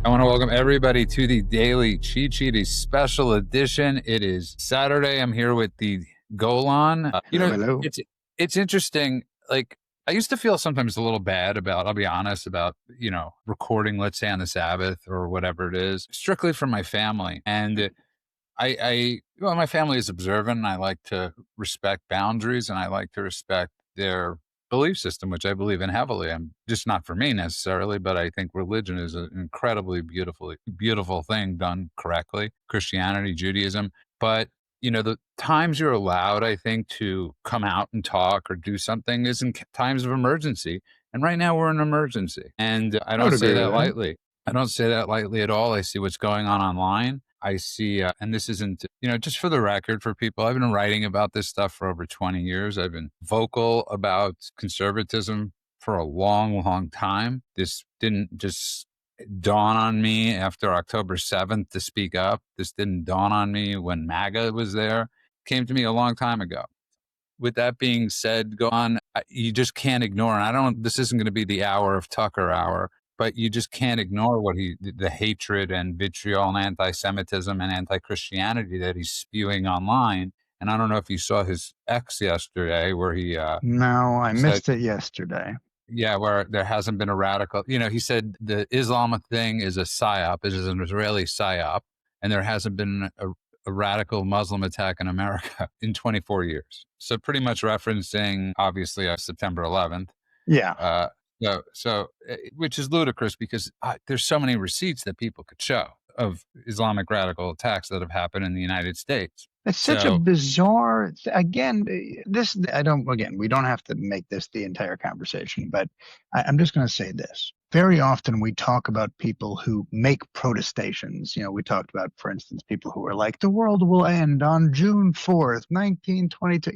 I want to welcome everybody to the Daily Cheat Sheet, a special edition. It is Saturday. I'm here with the Golan. Hello. It's interesting. Like, I used to feel sometimes a little bad about, I'll be honest, about, recording, let's say on the Sabbath or whatever it is, strictly for my family. And my family is observant, and I like to respect boundaries, and I like to respect their belief system, which I believe in heavily. I'm just not for me necessarily, but I think religion is an incredibly beautiful thing done correctly. Christianity, Judaism. But, the times you're allowed, I think, to come out and talk or do something is in times of emergency. And right now we're in an emergency. And I don't say that lightly. I don't say that lightly at all. I see what's going on online. I see, and this isn't, just for the record for people, I've been writing about this stuff for over 20 years. I've been vocal about conservatism for a long, long time. This didn't just dawn on me after October 7th to speak up. This didn't dawn on me when MAGA was there. It came to me a long time ago. With that being said, go on. You just can't ignore, and this isn't going to be the hour of Tucker hour, but you just can't ignore the hatred and vitriol and anti-Semitism and anti-Christianity that he's spewing online. And I don't know if you saw his X yesterday where he... No, I missed it yesterday. Yeah, where there hasn't been a radical... he said the Islam thing is a psyop, it is an Israeli psyop, and there hasn't been a radical Muslim attack in America in 24 years. So pretty much referencing, obviously, September 11th. Yeah. So, which is ludicrous because there's so many receipts that people could show of Islamic radical attacks that have happened in the United States. It's such a bizarre, again, we don't have to make this the entire conversation, but I'm just going to say this. Very often we talk about people who make protestations. We talked about, for instance, people who are like, the world will end on June 4th, 1922,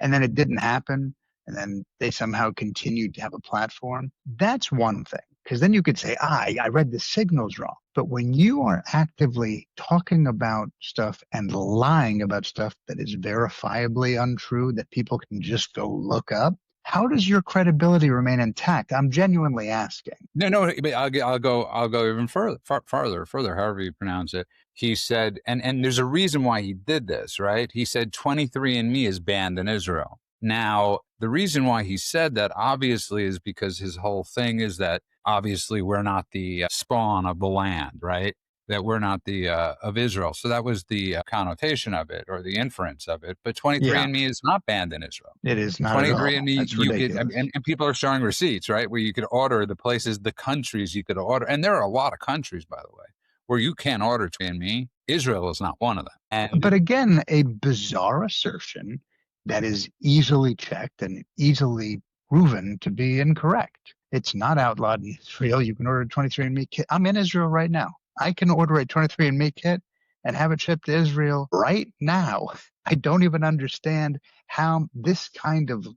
and then it didn't happen. And then they somehow continued to have a platform. That's one thing, because then you could say, I read the signals wrong. But when you are actively talking about stuff and lying about stuff that is verifiably untrue, that people can just go look up, how does your credibility remain intact? I'm genuinely asking. No, but I'll go even further, however you pronounce it. He said, and there's a reason why he did this, right? He said 23andMe is banned in Israel. Now, the reason why he said that obviously is because his whole thing is that obviously we're not the spawn of the land, right? That we're not the of Israel. So that was the connotation of it or the inference of it. But 23andMe is not banned in Israel. It is not 23andMe. That's ridiculous. And people are showing receipts, right? Where you could order the places, the countries you could order. And there are a lot of countries, by the way, where you can't order 23andMe. Israel is not one of them. But again, a bizarre assertion that is easily checked and easily proven to be incorrect. It's not outlawed in Israel. You can order a 23andMe kit. I'm in Israel right now. I can order a 23andMe kit and have it shipped to Israel right now. I don't even understand how this kind of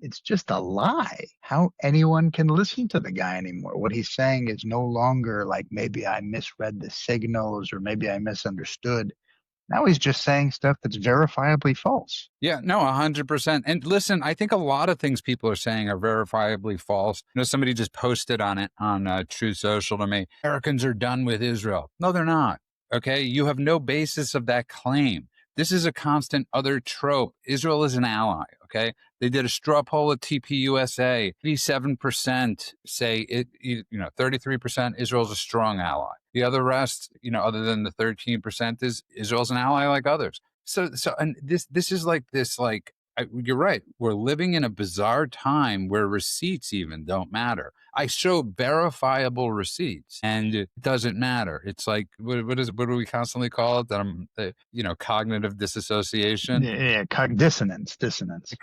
it's just a lie. How anyone can listen to the guy anymore. What he's saying is no longer like maybe I misread the signals or maybe I misunderstood. Now he's just saying stuff that's verifiably false. Yeah, no, 100%. And listen, I think a lot of things people are saying are verifiably false. Somebody just posted on it on True Social to me. Americans are done with Israel. No, they're not. Okay, you have no basis of that claim. This is a constant other trope. Israel is an ally. Okay, they did a straw poll at TPUSA. 87% say 33% Israel's a strong ally. The other rest, other than the 13%, is Israel's an ally like others. So, and this is like this, you're right. We're living in a bizarre time where receipts even don't matter. I show verifiable receipts and it doesn't matter. It's like, what do we constantly call it? Cognitive disassociation. Yeah. Dissonance.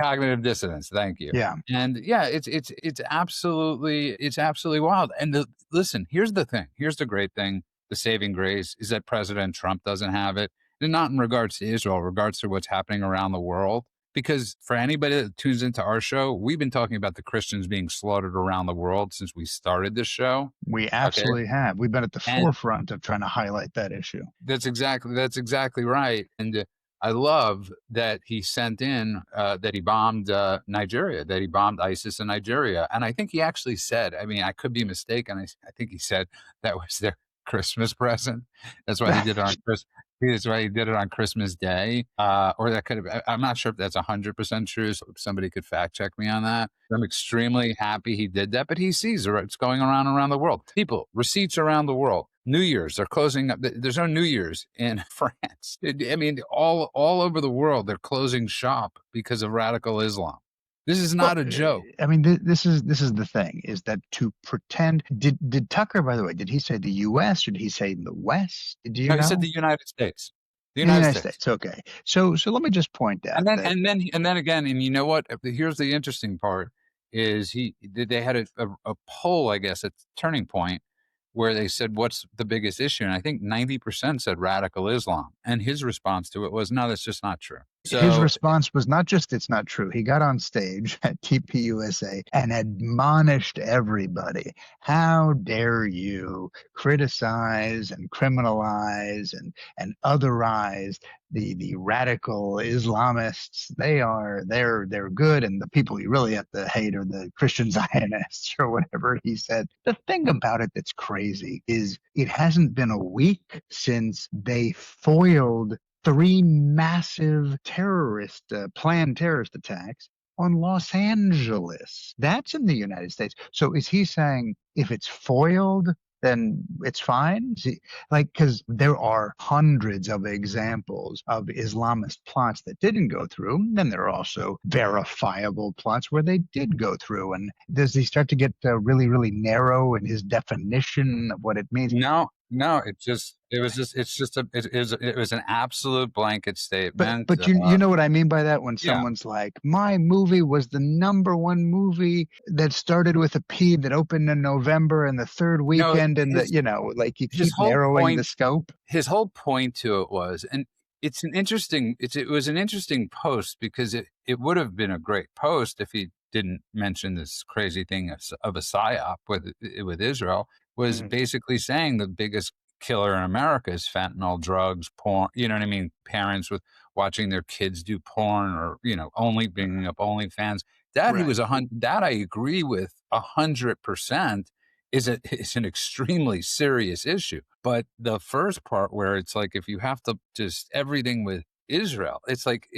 Cognitive dissonance. Thank you. Yeah. And yeah, it's absolutely wild. And listen, here's the thing. Here's the great thing. The saving grace is that President Trump doesn't have it. And not in regards to Israel, regards to what's happening around the world. Because for anybody that tunes into our show, we've been talking about the Christians being slaughtered around the world since we started this show. We absolutely have. We've been at the forefront of trying to highlight that issue. That's exactly right. And I love that he sent in that he bombed Nigeria, that he bombed ISIS in Nigeria. And I think he actually said, I mean, I could be mistaken. I think he said that was their Christmas present. That's why he did it on Christmas. That's why he did it on Christmas Day. Or that could have, I'm not sure if that's 100% true. So somebody could fact check me on that. I'm extremely happy he did that, but he sees it's going around the world. People, receipts around the world. New Year's, they're closing up. There's no New Year's in France. I mean, all over the world, they're closing shop because of radical Islam. This is Well, not a joke. I mean, this is the thing, is that to pretend. Did Tucker, by the way, did he say the U.S. or did he say the West? Do you No, he said know? the United States. The In the United United States. States. Okay. So let me just point out And then that again, and you know what? Here's the interesting part: is they had a poll, I guess, at Turning Point, where they said, "What's the biggest issue?" And I think 90% said radical Islam, and his response to it was, "No, that's just not true." his So response was not just it's not true. He got on stage at TPUSA and admonished everybody. How dare you criticize and criminalize and otherize the radical Islamists? They're good, and the people you really have to hate are the Christian Zionists or whatever he said. The thing about it that's crazy is it hasn't been a week since they foiled three massive planned terrorist attacks on Los Angeles. That's in the United States. So is he saying if it's foiled, then it's fine? Like, because there are hundreds of examples of Islamist plots that didn't go through. Then there are also verifiable plots where they did go through. And does he start to get really, really narrow in his definition of what it means? no, it was an absolute blanket statement. But you know what I mean by that when Yeah, someone's like, my movie was the #1 movie that started with a P that opened in November and the third no, weekend and the like you his keep whole narrowing the point scope. his whole point to it was, and it was an interesting post because it would have been a great post if he didn't mention this crazy thing of a psyop with Israel, was Mhm. basically saying the biggest killer in America is fentanyl, drugs, porn. You know what I mean? Parents with watching their kids do porn, or only bringing up OnlyFans. That he Right. was that I agree with 100%. Is an extremely serious issue. But the first part where it's like, if you have to just everything with Israel, it's like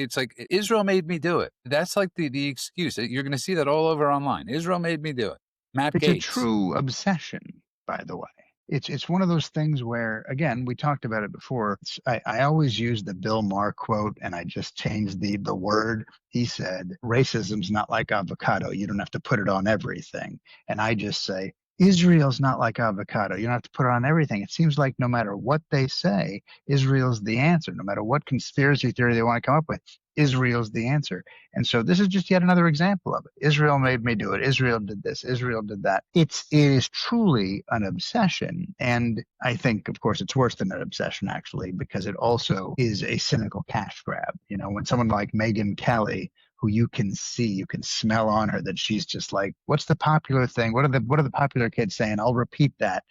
Israel made me do it. That's like the excuse. You're going to see that all over online. Israel made me do it. Matt It's a Gates. true obsession, by the way. It's one of those things where, again, we talked about it before. I always use the Bill Maher quote, and I just changed the word. He said, "Racism's not like avocado. You don't have to put it on everything." And I just say, Israel's not like avocado. You don't have to put it on everything. It seems like no matter what they say, Israel's the answer. No matter what conspiracy theory they want to come up with, Israel's the answer. And so this is just yet another example of it. Israel made me do it. Israel did this. Israel did that. It is truly an obsession. And I think, of course, it's worse than an obsession, actually, because it also is a cynical cash grab. When someone like Megyn Kelly, who you can see, you can smell on her that she's just like, what's the popular thing? What are the popular kids saying? I'll repeat that.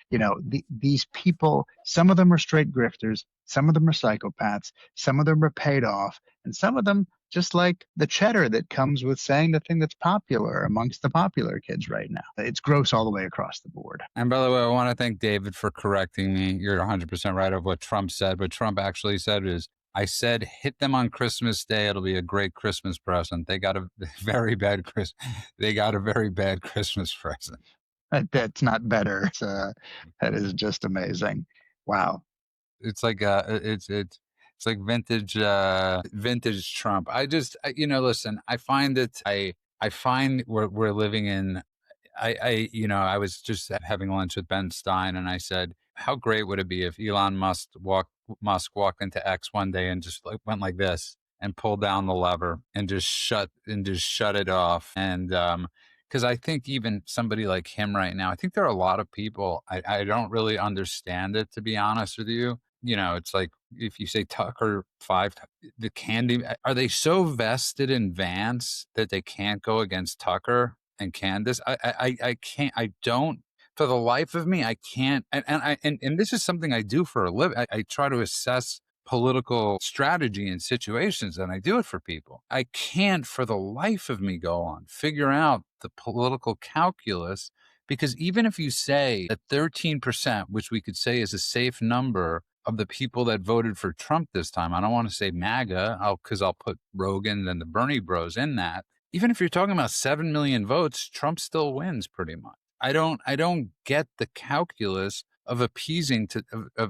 These people, some of them are straight grifters, some of them are psychopaths, some of them are paid off, and some of them just like the cheddar that comes with saying the thing that's popular amongst the popular kids right now. It's gross all the way across the board. And by the way, I want to thank David for correcting me. You're 100% right of what Trump said. What Trump actually said is, I said, hit them on Christmas Day. It'll be a great Christmas present. They got a very bad They got a very bad Christmas present. That's not better. That is just amazing. Wow. It's like it's like vintage Trump. Listen, I find we're living in. I was just having lunch with Ben Stein, and I said, how great would it be if Elon Musk walked into X one day and just went like this and pulled down the lever and just shut it off. And because I think even somebody like him right now, I think there are a lot of people, I don't really understand it, to be honest with you. It's like if you say Tucker the candy, are they so vested in Vance that they can't go against Tucker and Candace? I can't. I don't. For the life of me, I can't. And this is something I do for a living. I try to assess political strategy in situations, and I do it for people. I can't for the life of me go on, figure out the political calculus, because even if you say that 13%, which we could say is a safe number of the people that voted for Trump this time, I don't want to say MAGA, because I'll put Rogan and the Bernie bros in that. Even if you're talking about 7 million votes, Trump still wins pretty much. I don't get the calculus of of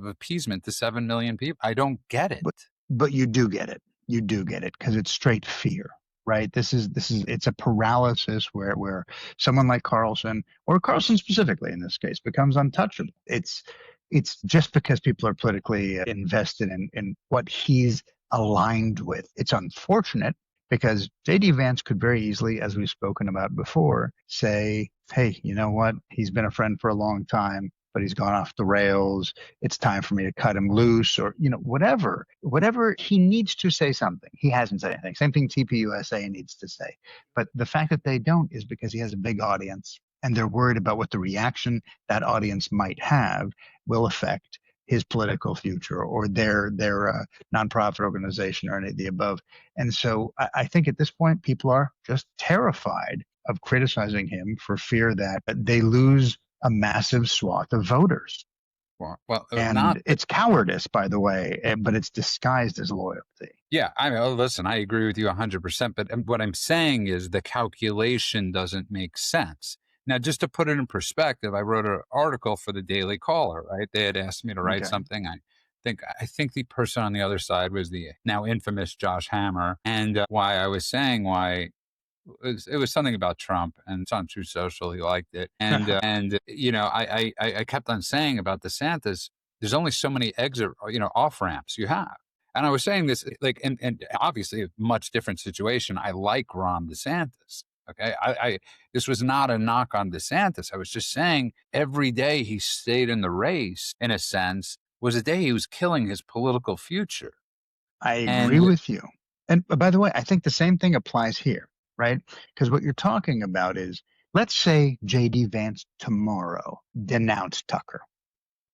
appeasement to 7 million people. I don't get it. But but you do get it. You do get it because it's straight fear, right? This is it's a paralysis where someone like Carlson, or Carlson specifically in this case, becomes untouchable. It's just because people are politically invested in what he's aligned with. It's unfortunate because JD Vance could very easily, as we've spoken about before, say, hey, you know what? He's been a friend for a long time, but he's gone off the rails. It's time for me to cut him loose, or, whatever he needs to say something. He hasn't said anything. Same thing TPUSA needs to say. But the fact that they don't is because he has a big audience and they're worried about what the reaction that audience might have will affect his political future or their nonprofit organization or any of the above. And so I think at this point, people are just terrified of criticizing him for fear that they lose a massive swath of voters. Well, not And it's cowardice, by the way, but it's disguised as loyalty. Yeah, I mean, listen, I agree with you 100%. But what I'm saying is the calculation doesn't make sense. Now, just to put it in perspective, I wrote an article for the Daily Caller, right? They had asked me to write Okay. something. I think the person on the other side was the now infamous Josh Hammer, and why I was saying why it was something about Trump, and it's on True Social. He liked it, and I kept on saying about DeSantis. There's only so many exit off ramps you have. And I was saying this, like, and obviously a much different situation. I like Ron DeSantis. Okay. This was not a knock on DeSantis. I was just saying every day he stayed in the race, in a sense, was a day he was killing his political future. I agree And with you. And by the way, I think the same thing applies here, right? Because what you're talking about is, let's say JD Vance tomorrow denounced Tucker.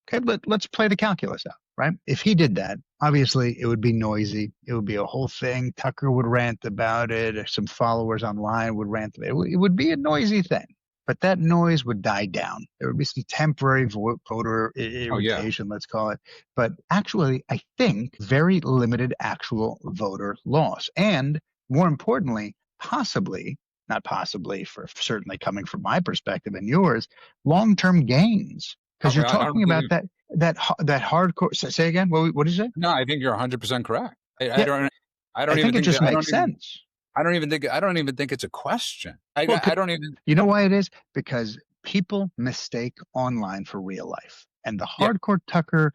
Okay, but let's play the calculus out, right? If he did that, obviously it would be noisy. It would be a whole thing. Tucker would rant about it. Some followers online would rant about it. It would be a noisy thing, but that noise would die down. There would be some temporary voter oh yeah, irritation, let's call it. But actually, I think very limited actual voter loss. And more importantly, possibly, not possibly, for certainly coming from my perspective and yours, long-term gains, because you're I don't talking about believe. that hardcore. Say again. What did you say? No, I think you're 100% correct. I Yeah, don't. I I don't even think it think just that. makes sense. I don't even think it's a question. Well, I don't even. you know why it is? Because people mistake online for real life, and the Yeah, hardcore Tucker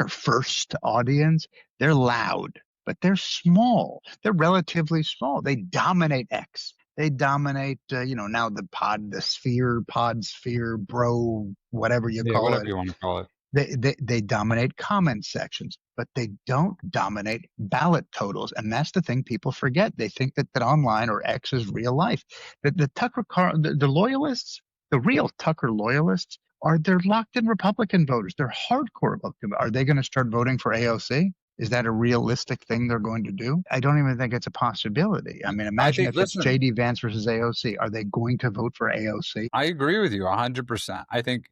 first audience, they're loud, but they're small. They're relatively small. They dominate X. They dominate, now pod sphere, bro, whatever you yeah, call whatever it. you want to call it. They dominate comment sections, but they don't dominate ballot totals. And that's the thing people forget. They think that online or X is real life. The loyalists, the real Tucker loyalists, they're locked in Republican voters. They're hardcore Republican. Are they going to start voting for AOC? Is that a realistic thing they're going to do? I don't even think it's a possibility. I mean, I imagine think. if it's Listen, JD Vance versus AOC. Are they going to vote for AOC? I agree with you 100%. I think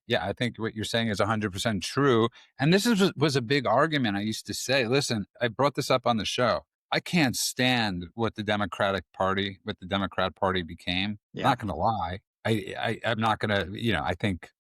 what you're saying is 100% true. And was a big argument. I used to say, listen, I brought this up on the show. I can't stand what the what the Democrat Party became. Yeah. Not going to lie. I'm not going to, I think,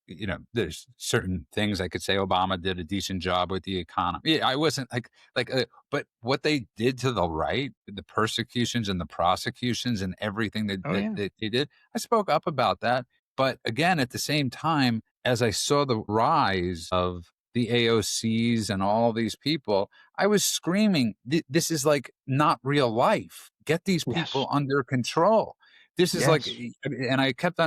there's certain things I could say Obama did a decent job with the economy. Yeah, I wasn't but what they did to the right, the persecutions and the prosecutions and everything Oh yeah. that they did, I spoke up about that. But again, at the same time, as I saw the rise of the AOCs and all these people, I was screaming, this is like not real life. Get these Yes. people under control. This is like, Yes. and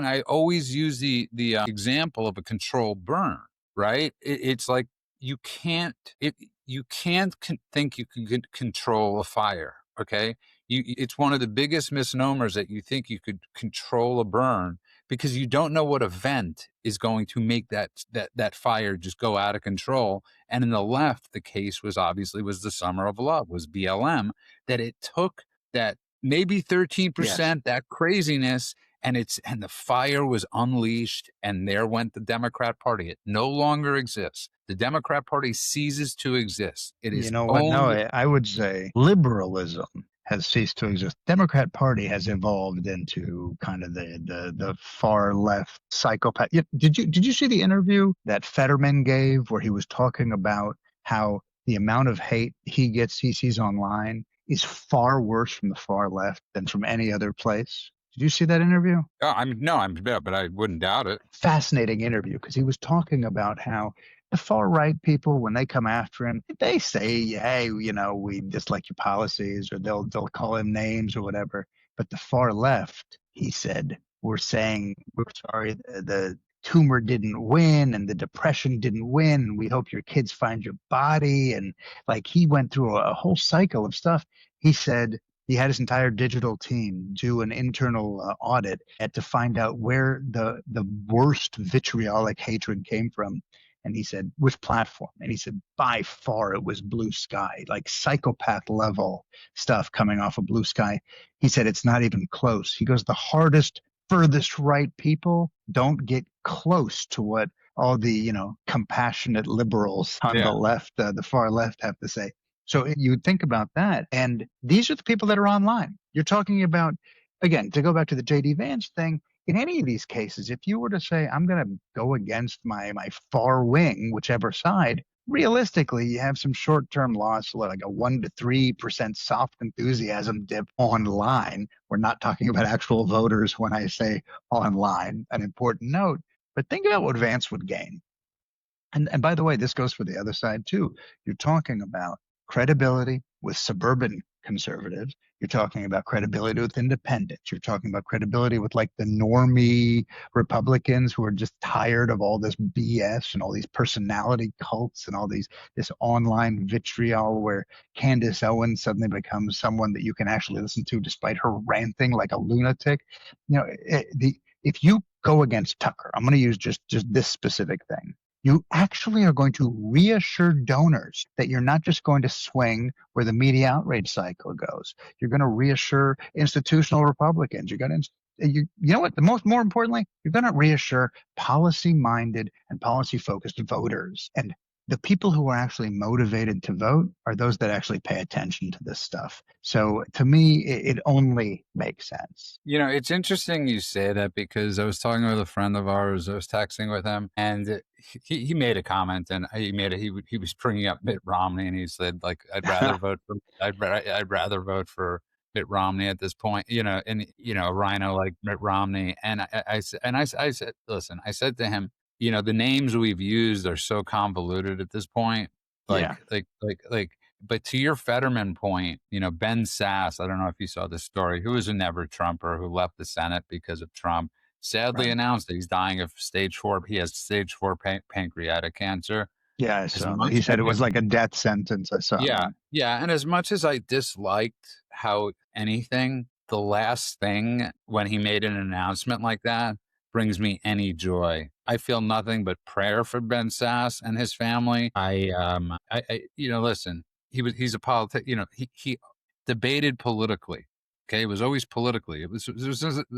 I always use the example of a controlled burn, right? It's like you can't, think you can control a fire. Okay. It's one of the biggest misnomers that you think you could control a burn because you don't know what event is going to make that fire just go out of control. And in the left, the case was obviously was the Summer of Love, was BLM, that it took that maybe Yes. 13%, that craziness, and the fire was unleashed, and there went the Democrat Party. It no longer exists. The Democrat Party ceases to exist. It You is know what? No, owned. I would say liberalism has ceased to exist. Democrat Party has evolved into kind of the far left psychopath. Did you see the interview that Fetterman gave where he was talking about how the amount of hate he sees online is far worse from the far left than from any other place? Did you see that interview? Oh, I'm yeah, but I wouldn't doubt it. Fascinating interview because he was talking about how the far right people, when they come after him, they say, "Hey, we dislike your policies," or they'll call him names or whatever. But the far left, he said, we're saying we're sorry the tumor didn't win and the depression didn't win, and we hope your kids find your body. And like he went through a whole cycle of stuff. He said he had his entire digital team do an internal audit to find out where the worst vitriolic hatred came from. And he said, which platform? And he said, by far it was Blue Sky, like psychopath level stuff coming off of Blue Sky. He said, it's not even close. He goes, the hardest, furthest right people don't get close to what all the, compassionate liberals on the Yeah. left, the far left have to say. So you think about that. And these are the people that are online. You're talking about, again, to go back to the JD Vance thing, in any of these cases, if you were to say, I'm going to go against my far wing, whichever side, realistically, you have some short term loss, like a 1% to 3% soft enthusiasm dip online. We're not talking about actual voters when I say online, an important note. But think about what Vance would gain. And by the way, this goes for the other side too. You're talking about credibility with suburban conservatives. You're talking about credibility with independents. You're talking about credibility with like the normie Republicans who are just tired of all this BS and all these personality cults and all this online vitriol where Candace Owens suddenly becomes someone that you can actually listen to despite her ranting like a lunatic. If you go against Tucker, I'm going to use just this specific thing, you actually are going to reassure donors that you're not just going to swing where the media outrage cycle goes. You're going to reassure institutional Republicans. You're going to, you know what? More importantly, you're going to reassure policy-minded and policy-focused voters. And the people who are actually motivated to vote are those that actually pay attention to this stuff. So to me, it only makes sense. It's interesting you say that because I was talking with a friend of ours. I was texting with him, and he made a comment, and he was bringing up Mitt Romney, and he said like I'd rather vote for Mitt Romney at this point, and a rhino like Mitt Romney, and I said, listen, I said to him, the names we've used are so convoluted at this point, Yeah. like. But to your Fetterman point, Ben Sass, I don't know if you saw this story, who was a never Trumper who left the Senate because of Trump, sadly Right. announced that he's dying of stage 4. He has stage 4 pancreatic cancer. Yeah, I As saw that. much He said it was like a death sentence. I saw yeah, that. yeah. And as much as I disliked how anything, the last thing when he made an announcement like that brings me any joy. I feel nothing but prayer for Ben Sass and his family. Listen, he's a politic, he debated politically. Okay. It was always politically. It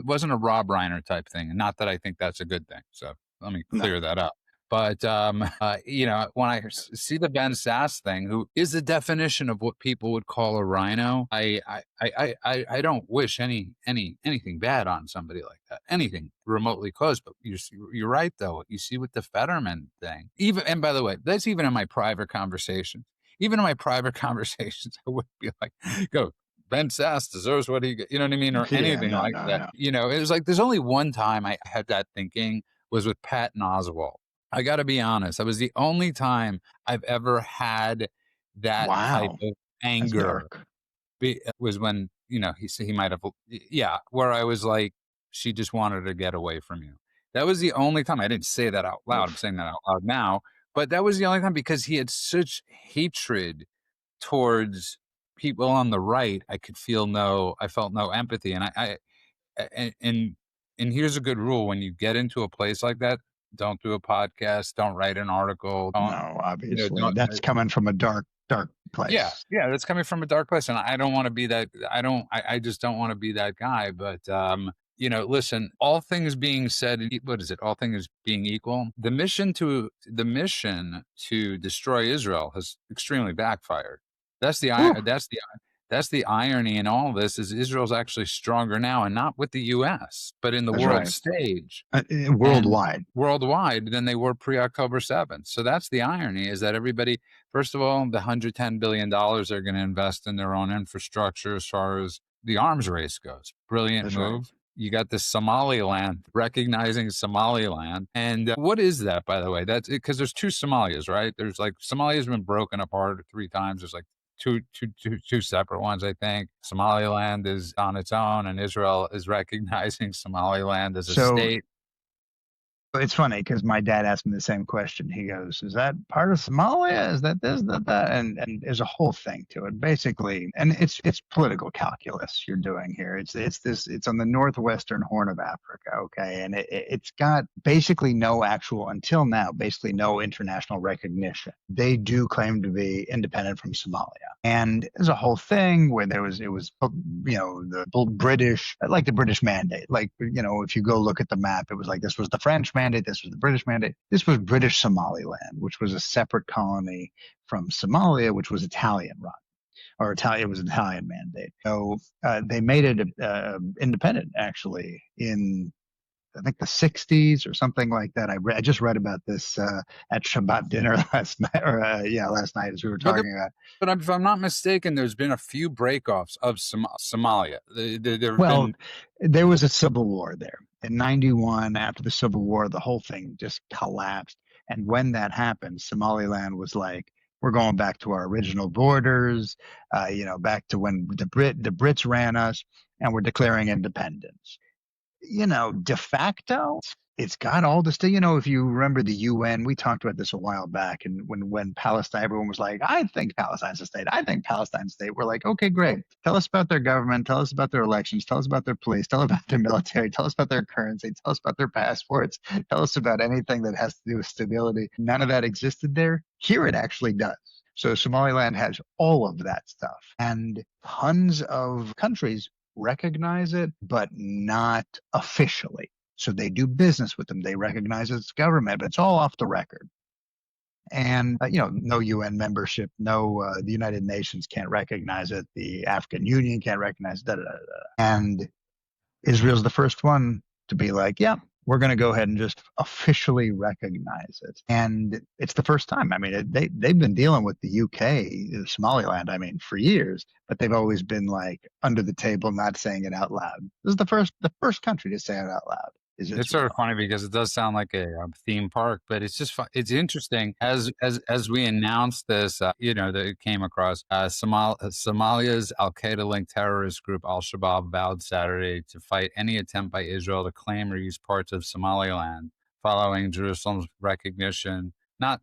wasn't a Rob Reiner type thing. And not that I think that's a good thing. So let me No. clear that up. But when I see the Ben Sass thing, who is the definition of what people would call a rhino, I don't wish anything bad on somebody like that, anything remotely close. But you're right though. You see with the Fetterman thing, and by the way, that's even in my private conversations. Even in my private conversations, I would be like, "Go, Ben Sass deserves what he," you know what I mean, or Yeah, anything no, like no, that. no. It was like there's only one time I had that thinking was with Patton Oswalt. I got to be honest. That was the only time I've ever had that type Wow. of That's anger. dark. Was when he might have, yeah, where I was like, she just wanted to get away from you. That was the only time. I didn't say that out loud. I'm Oof. saying that out loud now, but that was the only time because he had such hatred towards people on the right, I felt no empathy. And and and here's a good rule: when you get into a place like that, don't do a podcast, don't write an article, No, obviously. don't. That's coming from a dark, dark Yeah, place. yeah, that's coming from a dark place, and I don't want to be that. I just don't want to be that guy. But listen. All things being said, what is it? All things being equal, the mission to destroy Israel has extremely backfired. That's the Whew, that's the irony in all this is Israel's actually stronger now, and not with the U.S., but in the that's world right. stage and Worldwide. worldwide than they were pre-October 7th. So that's the irony, is that everybody, first of all, the $110 billion they're going to invest in their own infrastructure as far as the arms race goes. Brilliant That's right. move. You got this Somaliland, recognizing Somaliland. And what is that, by the way? That's because there's two Somalias, right? There's like Somalia's been broken apart 3 times. There's like two separate ones, I think. Somaliland is on its own, and Israel is recognizing Somaliland as a So state. it's funny because my dad asked me the same question. He goes, "Is that part of Somalia? Is that this, that?" And there's a whole thing to it, basically. And it's political calculus you're doing here. It's on the northwestern horn of Africa, okay, and it's got basically no actual, until now, basically no international recognition. They do claim to be independent from Somalia, and there's a whole thing where it was the British, like the British mandate, like if you go look at the map, it was like this was the French mandate, this was the British mandate, this was British Somaliland, which was a separate colony from Somalia, which was Italian run, or Italian, it was an Italian mandate. So they made it independent actually in, I think, the 60s or something like that. I just read about this at Shabbat dinner last night, or last night as we were But talking about. But if I'm not mistaken, there's been a few breakoffs of Somalia. There have Well, been. there was a civil war there in '91. After the Civil War, the whole thing just collapsed. And when that happened, Somaliland was like, "We're going back to our original borders, back to when the Brits ran us, and we're declaring independence." De facto, it's got all the if you remember the UN, we talked about this a while back, and when Palestine, everyone was like, "I think Palestine's a state. I think Palestine's a state." We're like, "Okay, great. Tell us about their government. Tell us about their elections. Tell us about their police. Tell us about their military. Tell us about their currency. Tell us about their passports. Tell us about anything that has to do with stability." None of that existed there. Here it actually does. So Somaliland has all of that stuff, and tons of countries recognize it, but not officially. So they do business with them. They recognize its government, but it's all off the record. And, no UN membership, no, the United Nations can't recognize it. The African Union can't recognize it. Da, da, da, da. And Israel's the first one to be like, yeah, we're going to go ahead and just officially recognize it. And it's the first time. I mean, they've been dealing with the UK, Somaliland, for years, but they've always been like under the table, not saying it out loud. This is the first country to say it out loud. It's sort of funny because it does sound like a theme park, but it's just it's interesting as we announced this. That it came across Somalia's Al Qaeda linked terrorist group Al Shabaab vowed Saturday to fight any attempt by Israel to claim or use parts of Somaliland following Jerusalem's recognition, not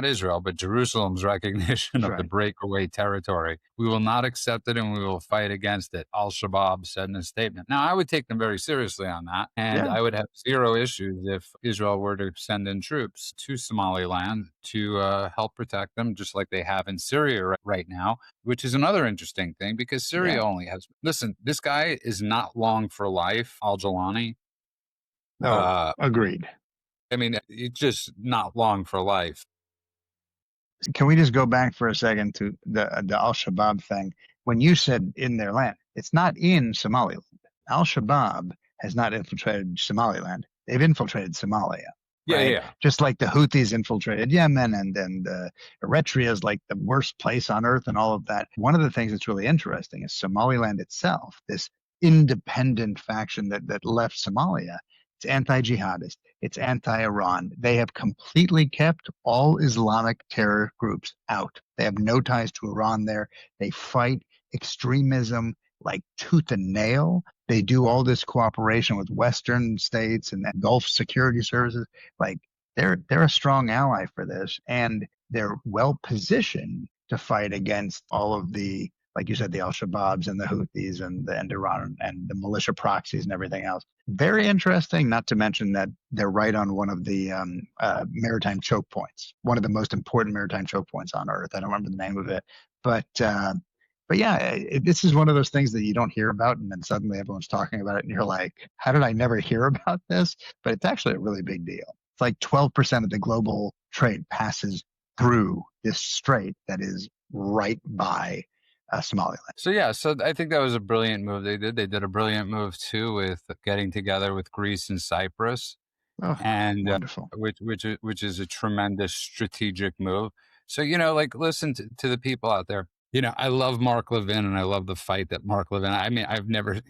Israel, but Jerusalem's recognition That's of the right. breakaway territory. We will not accept it, and we will fight against it, Al-Shabaab said in a statement. Now, I would take them very seriously on that, and Yeah. I would have zero issues if Israel were to send in troops to Somaliland to help protect them, just like they have in Syria right now, which is another interesting thing because Syria Yeah. only has. Listen, this guy is not long for life, Al-Jalani. No, agreed. I mean, it's just not long for life. Can we just go back for a second to the Al Shabaab thing? When you said in their land, it's not in Somaliland. Al Shabaab has not infiltrated Somaliland. They've infiltrated Somalia, Yeah, right? yeah. Just like the Houthis infiltrated Yemen, and Eritrea is like the worst place on earth, and all of that. One of the things that's really interesting is Somaliland itself, this independent faction that left Somalia. It's anti-jihadist. It's anti-Iran. They have completely kept all Islamic terror groups out. They have no ties to Iran there. They fight extremism like tooth and nail. They do all this cooperation with Western states and Gulf security services. Like they're a strong ally for this, and they're well positioned to fight against all of the like you said, the Al-Shabaabs and the Houthis and Iran and the militia proxies and everything else. Very interesting, not to mention that they're right on one of the maritime choke points, one of the most important maritime choke points on Earth. I don't remember the name of it, but yeah, this is one of those things that you don't hear about, and then suddenly everyone's talking about it, and you're like, how did I never hear about this? But it's actually a really big deal. It's like 12% of the global trade passes through this strait that is right by Somaliland. So yeah, so I think that was a brilliant move they did. They did a brilliant move too with getting together with Greece and Cyprus, Oh, and wonderful. which is a tremendous strategic move. So like listen to the people out there. I love Mark Levin, and I love the fight that Mark Levin. I mean, I've never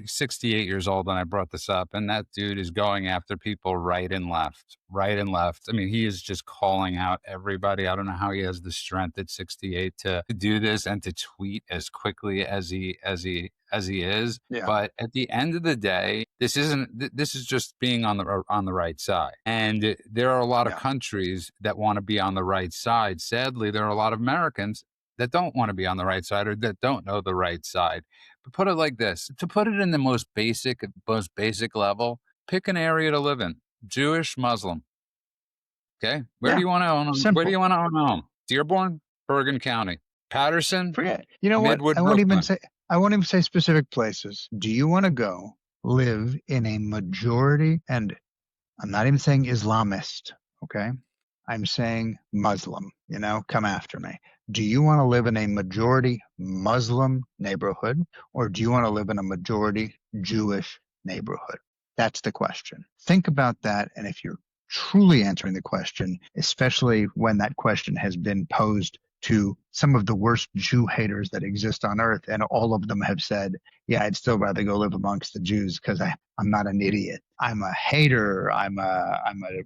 68 years old, and I brought this up, and that dude is going after people right and left, right and left. I mean, he is just calling out everybody. I don't know how he has the strength at 68 to do this and to tweet as quickly as he is. Yeah, But at the end of the day, this is just being on the right side. And there are a lot of yeah, countries that want to be on the right side. Sadly, there are a lot of Americans that don't want to be on the right side or that don't know the right side. But put it like this, to put it in the most basic level, pick an area to live in, Jewish, Muslim. Okay. Where do yeah. you want to own them? Where do Simple. you want to own a home? Dearborn, Bergen County, Patterson, Forget. You know what? Midwood, I won't even Brooklyn. say. I won't even say specific places. Do you want to go live in a majority? And I'm not even saying Islamist. Okay. I'm saying Muslim, come after me. Do you want to live in a majority Muslim neighborhood, or do you want to live in a majority Jewish neighborhood? That's the question. Think about that. And if you're truly answering the question, especially when that question has been posed to some of the worst Jew haters that exist on earth, and all of them have said, yeah, I'd still rather go live amongst the Jews because I'm not an idiot. I'm a hater. I'm a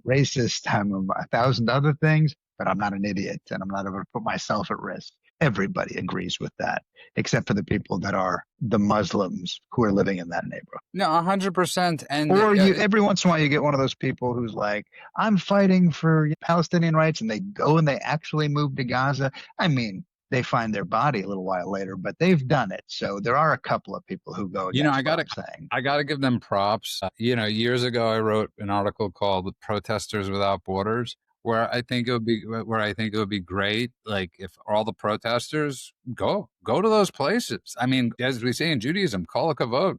racist. I'm a thousand other things, but I'm not an idiot, and I'm not going to put myself at risk. Everybody agrees with that, except for the people that are the Muslims who are living in that neighborhood. No, 100%. And Or you, every once in a while, you get one of those people who's like, I'm fighting for Palestinian rights, and they go and they actually move to Gaza. I mean, they find their body a little while later, but they've done it. So there are a couple of people who go against what I'm saying. I gotta give them props. Years ago, I wrote an article called "Protesters Without Borders," where I think it would be great, like if all the protesters go to those places. I mean, as we say in Judaism, call a kavod.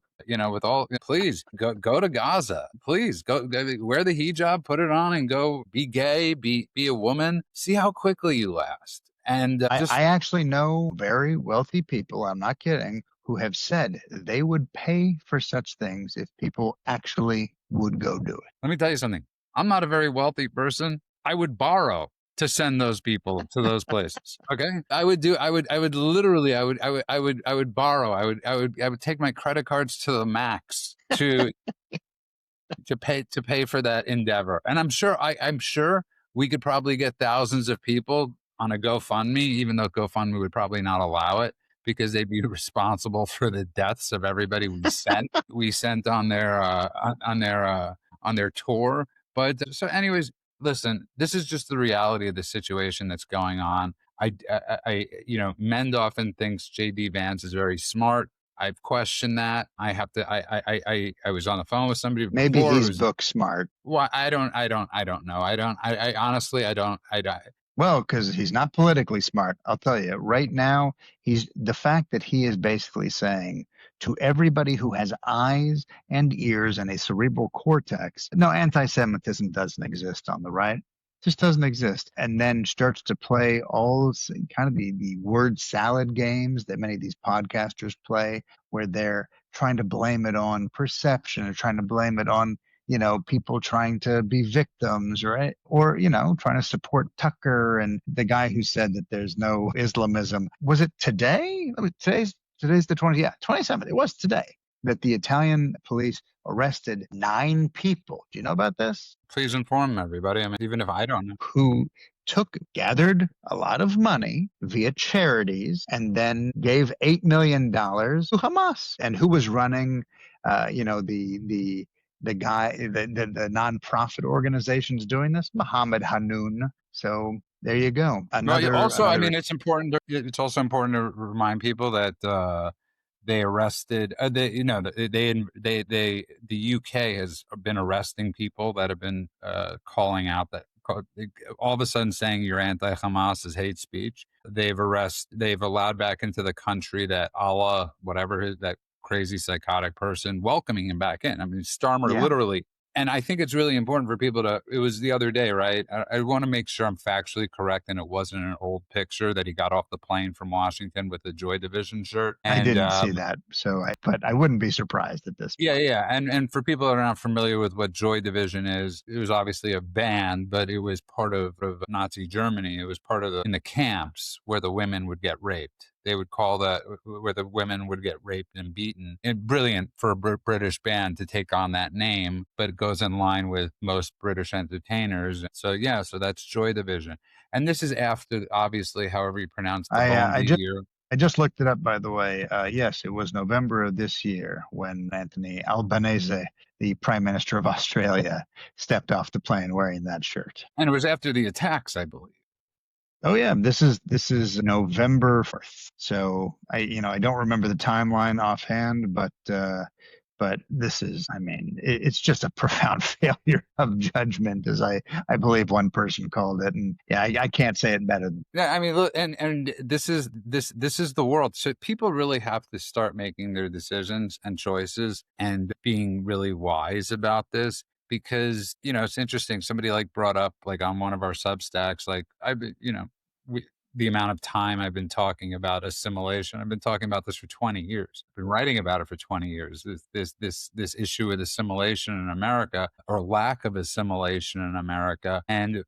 Please go to Gaza. Please go wear the hijab, put it on, and go be gay, be a woman. See how quickly you last. And I actually know very wealthy people, I'm not kidding, who have said they would pay for such things if people actually would go do it. let me tell you something. I'm not a very wealthy person. I would borrow to send those people to those places. Okay. I would literally, I would borrow. I would take my credit cards to the max to pay for that endeavor. And I'm sure we could probably get thousands of people on a GoFundMe, even though GoFundMe would probably not allow it because they'd be responsible for the deaths of everybody we sent on their tour. But so anyways, listen, this is just the reality of the situation that's going on. Mend often thinks JD Vance is very smart. I've questioned that. I have to. I was on the phone with somebody before. Maybe he's book smart. Well, I don't know. I honestly, I don't. Well, because he's not politically smart. I'll tell you right now, the fact that he is basically saying to everybody who has eyes and ears and a cerebral cortex, no, anti-Semitism doesn't exist on the right. Just doesn't exist. And then starts to play all kind of the word salad games that many of these podcasters play, where they're trying to blame it on perception or trying to blame it on people trying to be victims or trying to support Tucker and the guy who said that there's no Islamism. Was it today? Today's the 27th. It was today that the Italian police arrested 9 people. Do you know about this? Please inform everybody. I mean, even if I don't know. Who gathered a lot of money via charities and then gave $8 million to Hamas, and who was running, the guy, the nonprofit organizations doing this, Mohammed Hanoun. So There you go. Well, also, I Another. mean, it's also important to remind people that they arrested. The UK has been arresting people that have been calling out that all of a sudden saying you're anti-Hamas is hate speech. They've allowed back into the country that Allah, whatever that crazy psychotic person, welcoming him back in. I mean, Starmer Yeah, literally. And I think it's really important for people to, it was the other day, right? I want to make sure I'm factually correct and it wasn't an old picture that he got off the plane from Washington with the Joy Division shirt. I And didn't see that, but I wouldn't be surprised at this yeah, point. yeah. And for people that are not familiar with what Joy Division is, it was obviously a band, but it was part of Nazi Germany. It was part of in the camps where the women would get raped. They would call that where the women would get raped and beaten. And brilliant for a British band to take on that name, but it goes in line with most British entertainers. So yeah, so that's Joy Division. And this is after, obviously, however you pronounce the I Bone I just year. I just looked it up, by the way. Yes, it was November of this year when Anthony Albanese, the Prime Minister of Australia, stepped off the plane wearing that shirt. And it was after the attacks, I believe. Oh yeah, this is November 4th. So I don't remember the timeline offhand, but this is, I mean, it's just a profound failure of judgment, as I believe one person called it. And yeah, I can't say it better. Yeah, I mean, look, and this is the world. So people really have to start making their decisions and choices and being really wise about this because it's interesting. Somebody like brought up like on one of our Substacks, like we, the amount of time I've been talking about assimilation. I've been talking about this for 20 years. I've been writing about it for 20 years. This issue with assimilation in America or lack of assimilation in America, and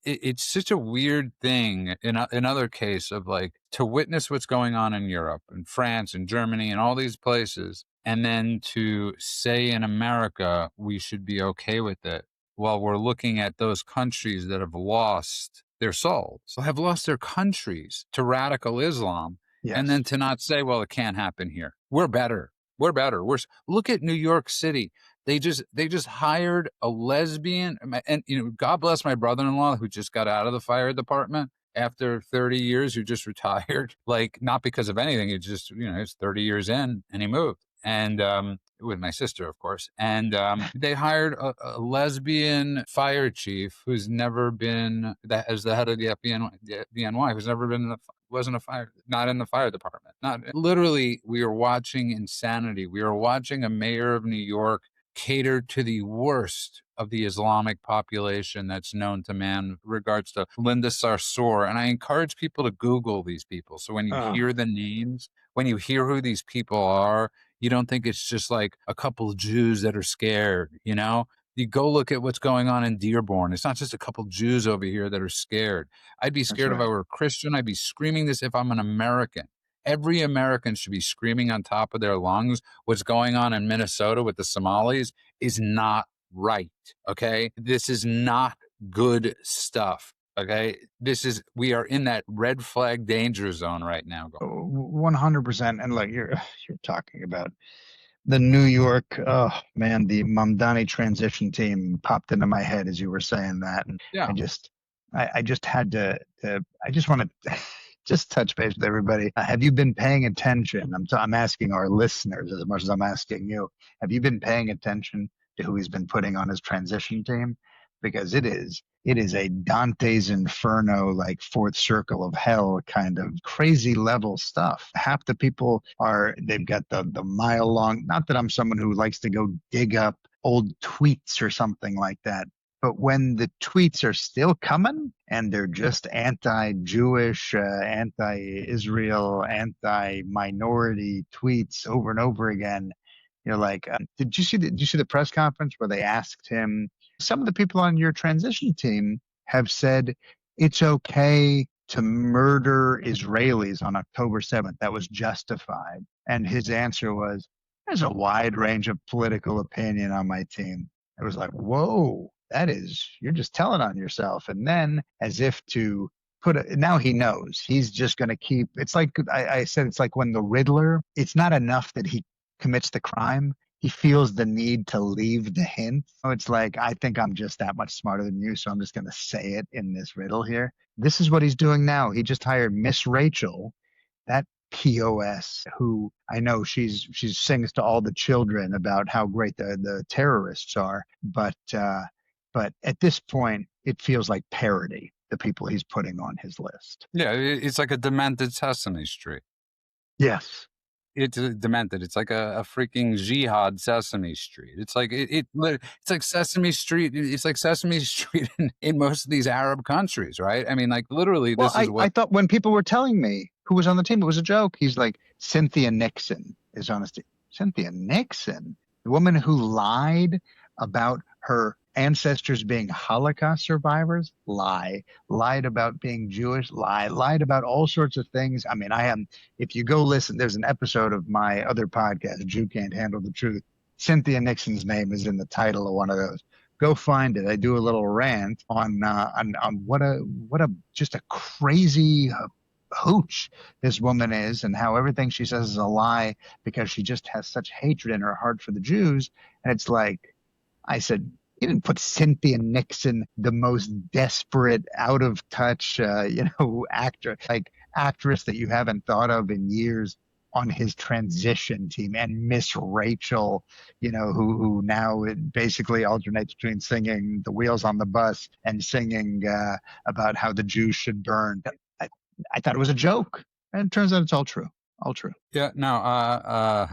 it's such a weird thing in another case of like to witness what's going on in Europe and France and Germany and all these places, and then to say in America we should be okay with it while we're looking at those countries that have lost their souls, have lost their countries to radical Islam, and Yes, then to not say, well, it can't happen here. We're better. We're better. Look at New York City. They just hired a lesbian, and God bless my brother-in-law who just got out of the fire department after 30 years, who just retired, like not because of anything. It just, it's 30 years in and he moved. And with my sister, of course. And they hired a lesbian fire chief who's never been that as the head of the FBNY, who's never been wasn't a fire, not in the fire department. Not literally, we are watching insanity. We are watching a mayor of New York catered to the worst of the Islamic population that's known to man, regards to Linda Sarsour. And I encourage people to Google these people. So when you hear the names, when you hear who these people are, you don't think it's just like a couple of Jews that are scared, You go look at what's going on in Dearborn. It's not just a couple of Jews over here that are scared. I'd be that's scared if I right. were a Christian. I'd be screaming this if I'm an American. Every American should be screaming on top of their lungs. What's going on in Minnesota with the Somalis is not right. Okay. This is not good stuff. Okay. We are in that red flag danger zone right now. 100%. And look, you're talking about the New York, oh man, the Mamdani transition team popped into my head as you were saying that, and Yeah. I just had I just want to just touch base with everybody. Have you been paying attention? I'm asking our listeners as much as I'm asking you. Have you been paying attention to who he's been putting on his transition team? Because it is a Dante's Inferno, like fourth circle of hell kind of crazy level stuff. Half the people they've got the mile long, not that I'm someone who likes to go dig up old tweets or something like that. But when the tweets are still coming and they're just anti-Jewish, anti-Israel, anti-minority tweets over and over again, you're like, did you see the press conference where they asked him, some of the people on your transition team have said it's okay to murder Israelis on October 7th. That was justified. And his answer was, there's a wide range of political opinion on my team. It was like, whoa, you're just telling on yourself. And then, as if to now he knows he's just going to it's like I said, it's like when the Riddler, it's not enough that he commits the crime. he feels the need to leave the hint. So it's like, I think I'm just that much smarter than you, so I'm just going to say it in this riddle here. This is what he's doing now. He just hired Miss Rachel, that POS, who I know she sings to all the children about how great the terrorists are, but at this point it feels like parody, the people he's putting on his list. Yeah, it's like a demented Sesame Street. Yes. It's demented. It's like a freaking jihad Sesame Street. It's like it's like Sesame Street. It's like Sesame Street in most of these Arab countries, right? I mean, like literally, Well, this is I what. thought when people were telling me who was on the team, it was a joke. He's like, Cynthia Nixon is on his team. Cynthia Nixon, the woman who lied about her ancestors being Holocaust survivors, lied about being Jewish, lied about all sorts of things. I mean, if you go listen, there's an episode of my other podcast, Jew Can't Handle the Truth. Cynthia Nixon's name is in the title of one of those. Go find it. I do a little rant on what a just a crazy hooch this woman is, and how everything she says is a lie because she just has such hatred in her heart for the Jews. And it's like, I said, you didn't put Cynthia Nixon, the most desperate, out of touch, actress that you haven't thought of in years, on his transition team, and Miss Rachel, who now it basically alternates between singing "The Wheels on the Bus" and singing about how the Jews should burn. I thought it was a joke, and it turns out it's all true. All true. Yeah, no,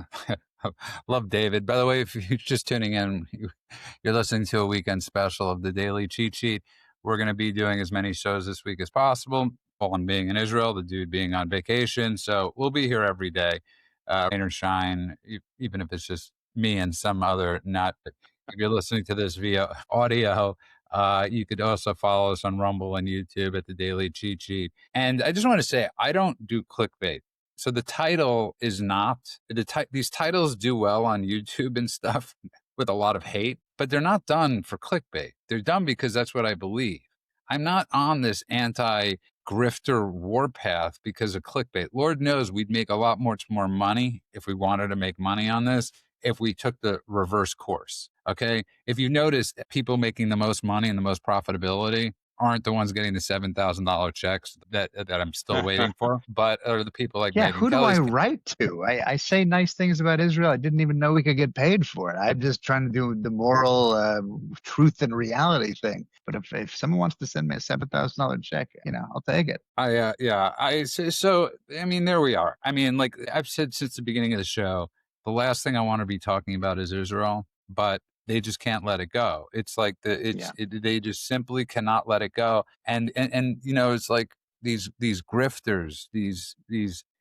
love David. By the way, if you're just tuning in, you're listening to a weekend special of the Daily Cheat Sheet. We're going to be doing as many shows this week as possible. Paul being in Israel, the dude being on vacation. So we'll be here every day, rain or shine, even if it's just me and some other nut. But if you're listening to this via audio, you could also follow us on Rumble and YouTube at the Daily Cheat Sheet. And I just want to say, I don't do clickbait. So the title is not these titles do well on YouTube and stuff with a lot of hate, but they're not done for clickbait. They're done because that's what I believe. I'm not on this anti-grifter warpath because of clickbait. Lord knows we'd make a lot much more money if we wanted to make money on this, if we took the reverse course. Okay. If you notice, people making the most money and the most profitability aren't the ones getting the $7,000 checks that I'm still waiting for, but are the people like Yeah, Megan who do I Kelly's. write to? I say nice things about Israel. I didn't even know we could get paid for it. I'm just trying to do the moral truth and reality thing. But if someone wants to send me a $7,000 check, I'll take it. So I mean, there we are. I mean, like I've said since the beginning of the show, the last thing I want to be talking about is Israel, but they just can't let it go. It's like they just simply cannot let it go. And it's like these grifters, these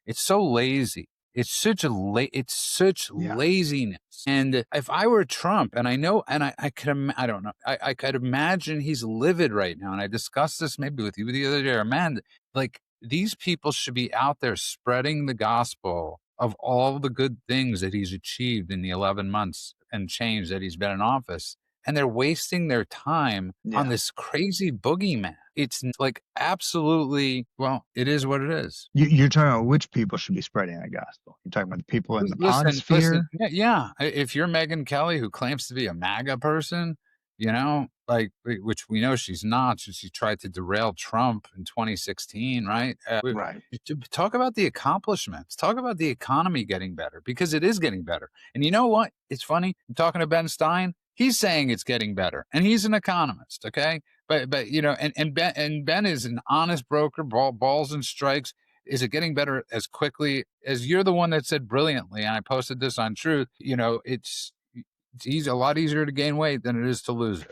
it's so lazy. It's such Yeah. laziness. And if I were Trump, and I know, and I could, I don't know, I could imagine he's livid right now. And I discussed this maybe with you the other day, Amanda. Like these people should be out there spreading the gospel of all the good things that he's achieved in the 11 months and change that he's been in office. And they're wasting their time on Yeah. this crazy boogeyman. It's like absolutely, well, it is what it is. You're talking about which people should be spreading the gospel. You're talking about the people in the pod sphere? Yeah. If you're Megan Kelly, who claims to be a MAGA person, like which we know she's not. She tried to derail Trump in 2016, right? Right. Talk about the accomplishments. Talk about the economy getting better, because it is getting better. And you know what? It's funny. I'm talking to Ben Stein. He's saying it's getting better, and he's an economist. Okay, but Ben is an honest broker, balls and strikes. Is it getting better as quickly as you're the one that said brilliantly? And I posted this on Truth. It's a lot easier to gain weight than it is to lose it.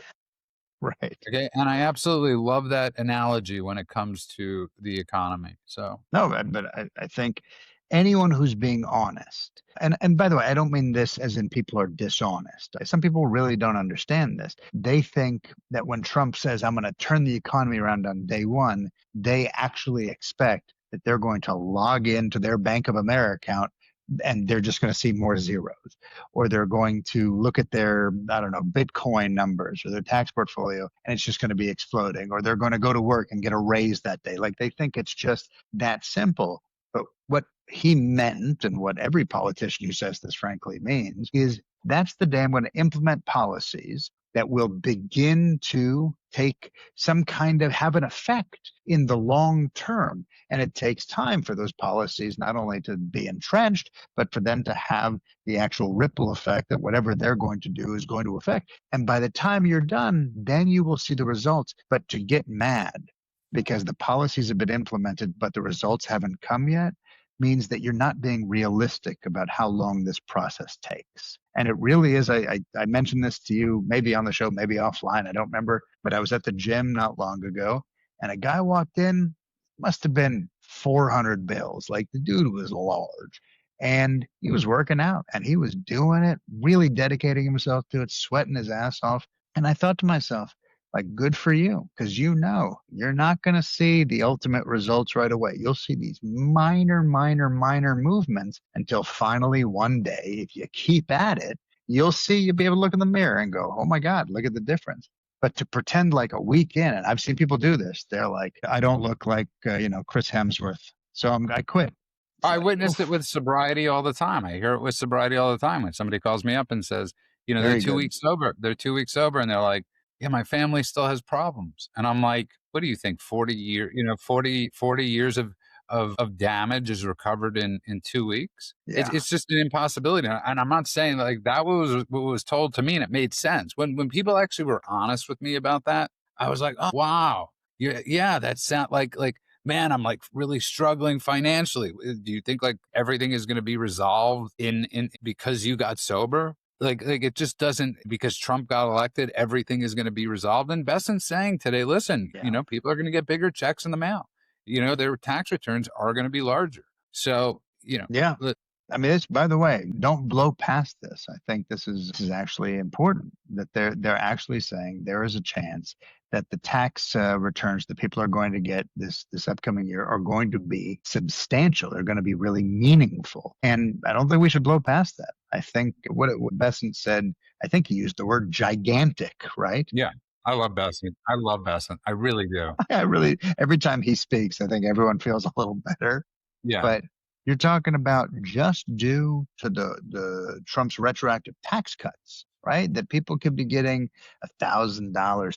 Right. Okay. And I absolutely love that analogy when it comes to the economy. So, No, but I think anyone who's being honest, and by the way, I don't mean this as in people are dishonest. Some people really don't understand this. They think that when Trump says, I'm going to turn the economy around on day one, they actually expect that they're going to log into their Bank of America account and they're just going to see more zeros, or they're going to look at their, I don't know, Bitcoin numbers or their tax portfolio and it's just going to be exploding, or they're going to go to work and get a raise that day. Like they think it's just that simple. But what he meant, and what every politician who says this frankly means, is that's the day I'm going to implement policies that will begin to take some kind of have an effect in the long term. And it takes time for those policies not only to be entrenched, but for them to have the actual ripple effect that whatever they're going to do is going to affect. And by the time you're done, then you will see the results. But to get mad because the policies have been implemented, but the results haven't come yet, means that you're not being realistic about how long this process takes. And it really is. I mentioned this to you, maybe on the show, maybe offline. I don't remember, but I was at the gym not long ago and a guy walked in, must have been 400 bills. Like the dude was large and he was working out and he was doing it, really dedicating himself to it, sweating his ass off. And I thought to myself, like, good for you, because you know you're not going to see the ultimate results right away. You'll see these minor, minor, minor movements until finally one day, if you keep at it, you'll be able to look in the mirror and go, oh my God, look at the difference. But to pretend like a week in, and I've seen people do this, they're like, I don't look like, Chris Hemsworth. So I quit. It's I like, witnessed it oof, with sobriety all the time. I hear it with sobriety all the time when somebody calls me up and says, they're very two good. weeks sober. They're 2 weeks sober. And they're like, yeah, my family still has problems. And I'm like, what do you think? 40 years of damage is recovered in 2 weeks. Yeah. It's just an impossibility. And I'm not saying like that was what was told to me and it made sense. When people actually were honest with me about that, I was like, oh, wow. Yeah, that sound like, man, I'm like really struggling financially. Do you think like everything is going to be resolved in because you got sober? Like it just doesn't, because Trump got elected, everything is going to be resolved. And Besson's saying today, listen, Yeah. people are going to get bigger checks in the mail. Their tax returns are going to be larger. So, Yeah. li- I mean, it's, by the way, don't blow past this. I think this is actually important that they're actually saying there is a chance that the tax returns that people are going to get this upcoming year are going to be substantial. They're going to be really meaningful, and I don't think we should blow past that. I think what Besant said. I think he used the word gigantic, right? yeah, I love Besson. I love Besson. I really do. I really every time he speaks, I think everyone feels a little better. Yeah. But you're talking about just due to the Trump's retroactive tax cuts, right? That people could be getting $1,000,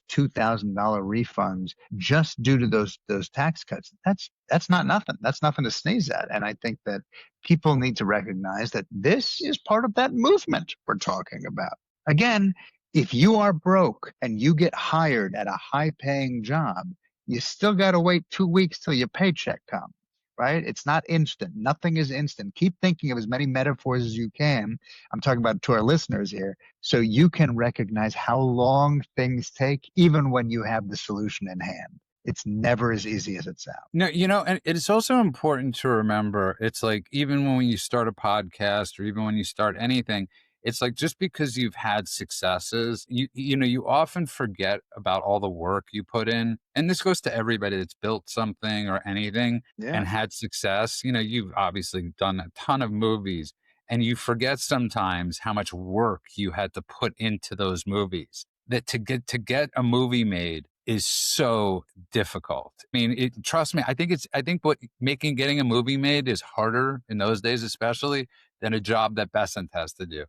$2,000 refunds just due to those tax cuts. That's not nothing. That's nothing to sneeze at. And I think that people need to recognize that this is part of that movement we're talking about. Again, if you are broke and you get hired at a high paying job, you still got to wait 2 weeks till your paycheck comes, right? It's not instant. Nothing is instant. Keep thinking of as many metaphors as you can. I'm talking about to our listeners here, so you can recognize how long things take, even when you have the solution in hand. It's never as easy as it sounds. No, and it's also important to remember, it's like even when you start a podcast or even when you start anything, it's like just because you've had successes, you often forget about all the work you put in. And this goes to everybody that's built something or anything Yeah. and had success. You've obviously done a ton of movies and you forget sometimes how much work you had to put into those movies. That to get a movie made is so difficult. I mean, trust me, I think getting a movie made is harder in those days, especially than a job that Besant has to do.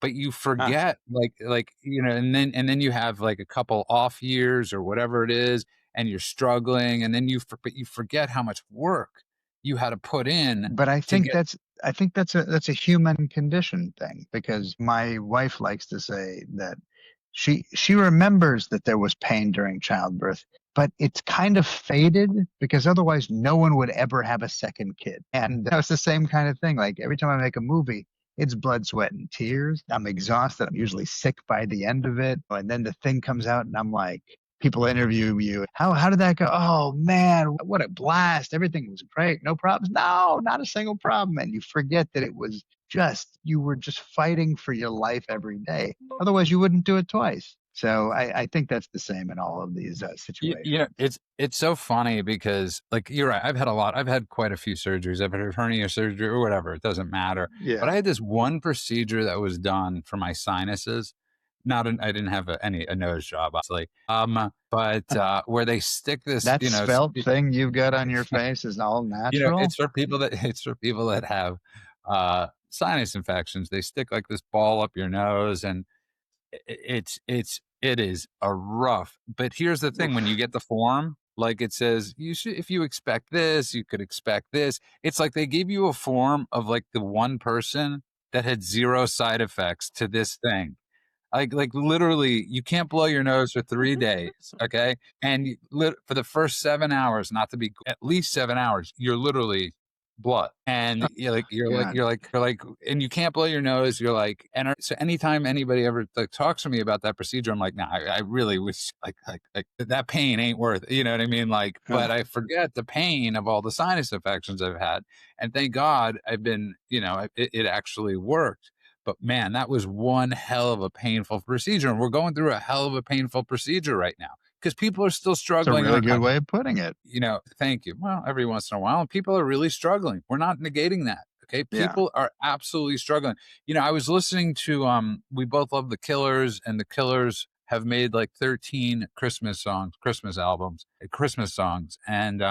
But you Ah, forget and then you have like a couple off years or whatever it is, and you're struggling, and then but you forget how much work you had to put in but to get. I think that's a human condition thing because my wife likes to say that she remembers that there was pain during childbirth, but it's kind of faded because otherwise no one would ever have a second kid. And it's the same kind of thing. Like every time I make a movie, it's blood, sweat, and tears. I'm exhausted. I'm usually sick by the end of it. And then the thing comes out and I'm like, people interview you. How did that go? Oh man, what a blast. Everything was great. No problems. No, not a single problem. And you forget that it was you were just fighting for your life every day. Otherwise you wouldn't do it twice. So I think that's the same in all of these situations. It's so funny because like you're right. I've had quite a few surgeries. I've had a hernia surgery or whatever. It doesn't matter. But Yeah. I had this one procedure that was done for my sinuses not an, I didn't have a nose job, obviously. But where they stick this, That svelte thing you've got on your face is all natural? it's for people that have sinus infections. They stick like this ball up your nose, and it is a rough. But here's the thing: when you Oof. get the form, like it says, you should, if you expect this, you could expect this. It's like they gave you a form of like the one person that had zero side effects to this thing. Like literally, you can't blow your nose for 3 days, okay? And for the first 7 hours, not to be at least 7 hours, you're literally blood, and God. and you can't blow your nose. You're like, and so anytime anybody ever like talks to me about that procedure, I'm like, nah, I really wish like that pain ain't worth it. You know what I mean? Like, but Ugh. I forget the pain of all the sinus infections I've had, and thank God I've been, it actually worked. But man, that was one hell of a painful procedure. And we're going through a hell of a painful procedure right now because people are still It's a struggling in really our good country. way of putting it. Thank you. Well, every once in a while, people are really struggling. We're not negating that. Okay. Yeah. People are absolutely struggling. I was listening to, we both love the Killers, and the Killers have made like 13 Christmas songs, Christmas albums, Christmas songs. And,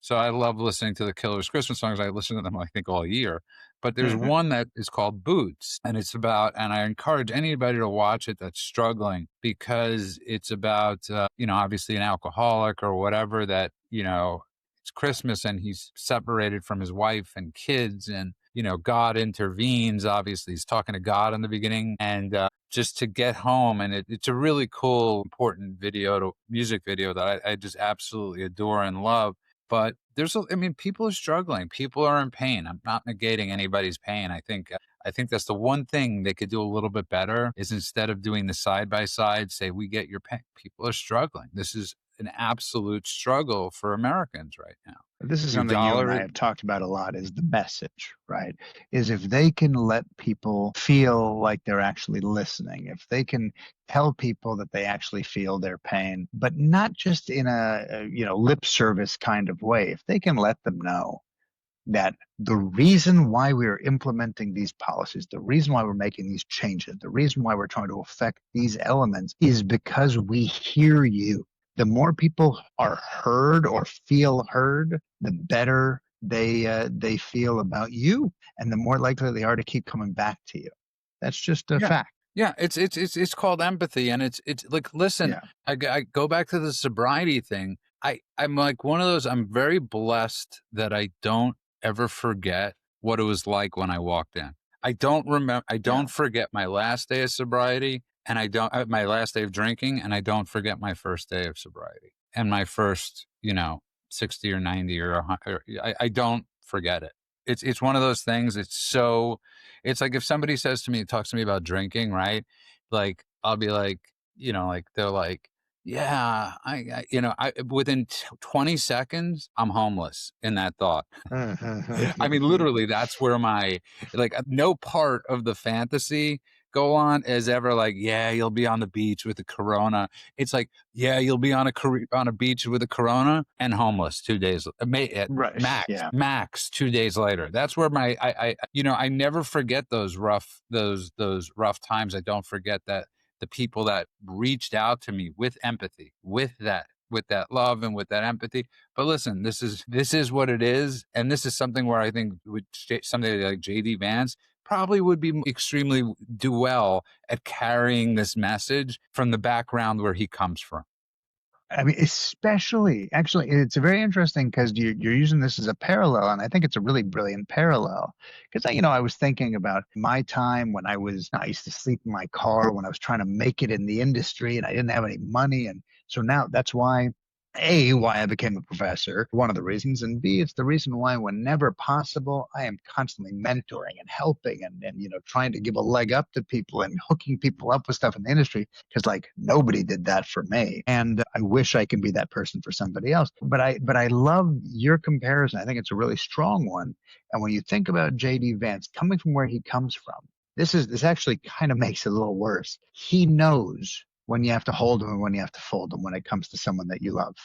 so I love listening to the Killers Christmas songs. I listen to them, I think, all year. But there's Hmm. one that is called Boots, and it's about, and I encourage anybody to watch it that's struggling, because it's about, obviously an alcoholic or whatever that, it's Christmas and he's separated from his wife and kids, and, God intervenes. Obviously, he's talking to God in the beginning, and just to get home. And it's a really cool, important music video that I just absolutely adore and love. But people are struggling. People are in pain. I'm not negating anybody's pain. I think that's the one thing they could do a little bit better is, instead of doing the side by side, say, we get your pain. People are struggling. This is an absolute struggle for Americans right now. This is You something you and dollar I it. have talked about a lot, is the message, right? Is if they can let people feel like they're actually listening, if they can tell people that they actually feel their pain, but not just in a lip service kind of way, if they can let them know that the reason why we're implementing these policies, the reason why we're making these changes, the reason why we're trying to affect these elements is because we hear you. The more people are heard or feel heard, the better they feel about you, and the more likely they are to keep coming back to you. That's just a Yeah. fact. Yeah, it's called empathy, and it's like, listen, Yeah. I go back to the sobriety thing. I'm like one of those. I'm very blessed that I don't ever forget what it was like when I walked in. I don't remember. I Yeah. don't forget my last day of sobriety, and I don't my last day of drinking, and I don't forget my first day of sobriety and my first, 60 or 90 or 100. I don't forget it. It's one of those things. It's like if somebody says to me, talks to me about drinking, right? Like I'll be like, like they're like, yeah, within 20 seconds, I'm homeless in that thought. I mean, literally, that's where no part of the fantasy go on is ever like, yeah, you'll be on the beach with a Corona. It's like, yeah, you'll be on a beach with a Corona and homeless 2 days, at Right. max, Yeah. max 2 days later. That's where I never forget those rough times. I don't forget that the people that reached out to me with empathy, with that love and with that empathy. But listen, this is what it is, and this is something where I think with somebody like JD Vance probably would be extremely do well at carrying this message from the background where he comes from. I mean, especially, actually, it's very interesting because you're using this as a parallel, and I think it's a really brilliant parallel. Because I was thinking about my time when I used to sleep in my car when I was trying to make it in the industry, and I didn't have any money, and so now that's why. A, why I became a professor, one of the reasons, and B, it's the reason why, whenever possible, I am constantly mentoring and helping and trying to give a leg up to people and hooking people up with stuff in the industry, because like nobody did that for me, and I wish I could be that person for somebody else. But I love your comparison. I think it's a really strong one. And when you think about JD Vance coming from where he comes from, this actually kind of makes it a little worse. He knows when you have to hold them and when you have to fold them when it comes to someone that you love.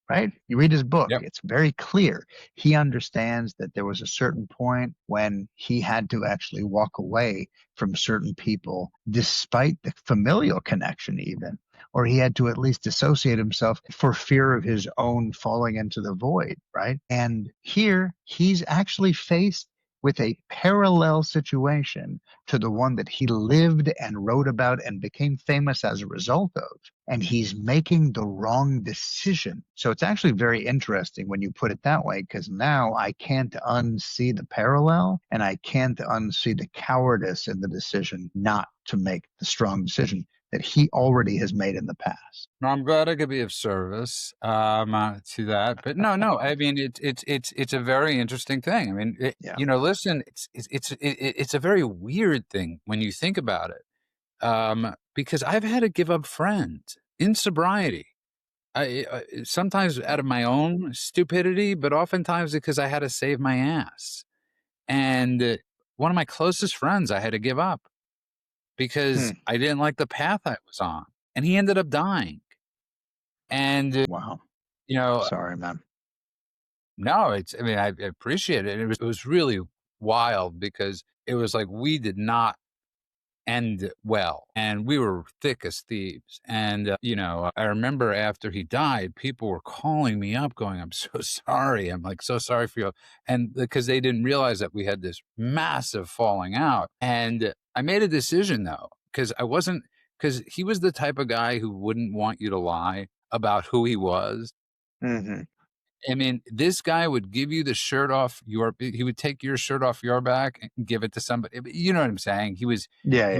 right? You read his book, Yep. it's very clear. He understands that there was a certain point when he had to actually walk away from certain people, despite the familial connection, even, or he had to at least dissociate himself for fear of his own falling into the void, right? And here he's actually faced with a parallel situation to the one that he lived and wrote about and became famous as a result of. And he's making the wrong decision. So it's actually very interesting when you put it that way, because now I can't unsee the parallel and I can't unsee the cowardice in the decision not to make the strong decision that he already has made in the past. No, I'm glad I could be of service to that. But no. I mean, it's a very interesting thing. I mean, Yeah. listen, it's a very weird thing when you think about it. Because I've had to give up friends in sobriety. Sometimes out of my own stupidity, but oftentimes because I had to save my ass. And one of my closest friends, I had to give up because I didn't like the path I was on, and he ended up dying. And Wow. you know, Sorry, man. no, I mean, I appreciate it. It was really wild because it was like we did not end well, and we were thick as thieves. And I remember after he died, people were calling me up going, I'm so sorry, I'm like so sorry for you, and because they didn't realize that we had this massive falling out. And I made a decision though, because he was the type of guy who wouldn't want you to lie about who he was. Mm-hmm. I mean, this guy would give you the shirt off he would take your shirt off your back and give it to somebody. You know what I'm saying? Yeah, He yeah, was yeah.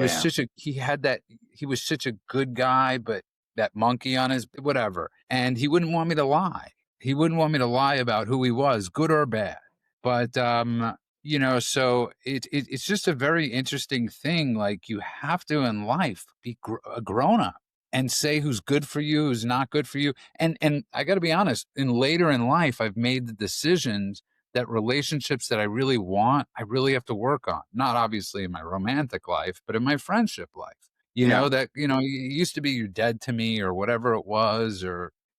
he was such a good guy, but that monkey on his whatever. And he wouldn't want me to lie. He wouldn't want me to lie about who he was, good or bad. But so it's just a very interesting thing. Like you have to in life be a grown up and say who's good for you, who's not good for you. And I got to be honest, later in life, I've made the decisions that relationships that I really want, I really have to work on. Not obviously in my romantic life, but in my friendship life. Yeah. That you used to be you're dead to me or whatever it was,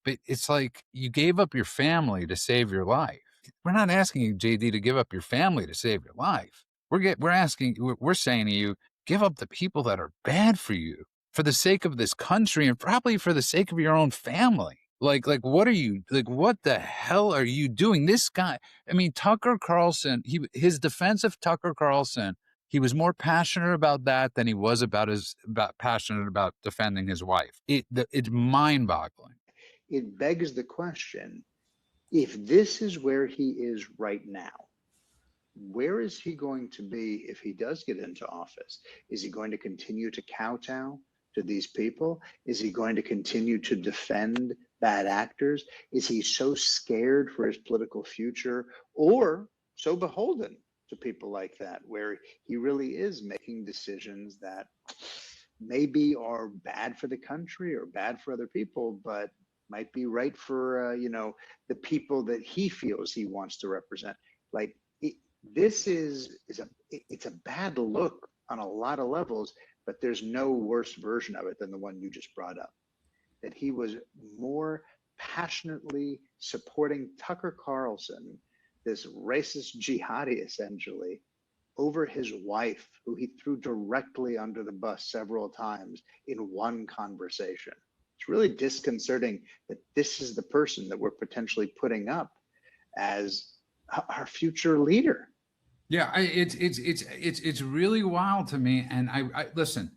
but it's like you gave up your family to save your life. We're not asking you, JD, to give up your family to save your life. We're saying to you, give up the people that are bad for you for the sake of this country and probably for the sake of your own family. Like what are you like? What the hell are you doing? This guy, I mean, Tucker Carlson, his defense of Tucker Carlson, he was more passionate about that than he was about passionate about defending his wife. It's mind boggling. It begs the question, if this is where he is right now, where is he going to be if he does get into office? Is he going to continue to kowtow to these people? Is he going to continue to defend bad actors? Is he so scared for his political future or so beholden to people like that, where he really is making decisions that maybe are bad for the country or bad for other people, but might be right for the people that he feels he wants to represent? Like this is it's a bad look on a lot of levels, but there's no worse version of it than the one you just brought up. That he was more passionately supporting Tucker Carlson, this racist jihadi essentially, over his wife, who he threw directly under the bus several times in one conversation. It's really disconcerting that this is the person that we're potentially putting up as our future leader. Yeah, it's really wild to me. And I listen.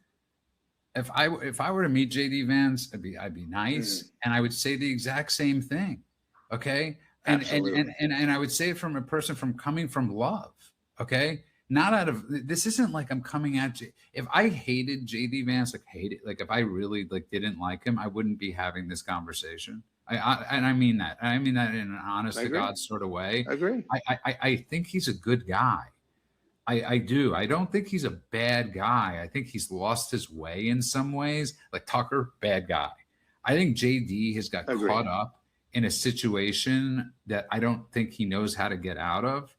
If I were to meet JD Vance, I'd be nice, and I would say the exact same thing. Okay, Absolutely. and I would say it from a person coming from love. Okay, not out of this isn't like I'm coming at you. If I hated JD Vance, like if I really didn't like him, I wouldn't be having this conversation. And I mean that. I mean that in an honest to God sort of way. I agree. I think he's a good guy. I do. I don't think he's a bad guy. I think he's lost his way in some ways. Like Tucker, bad guy. I think JD has got caught up in a situation that I don't think he knows how to get out of.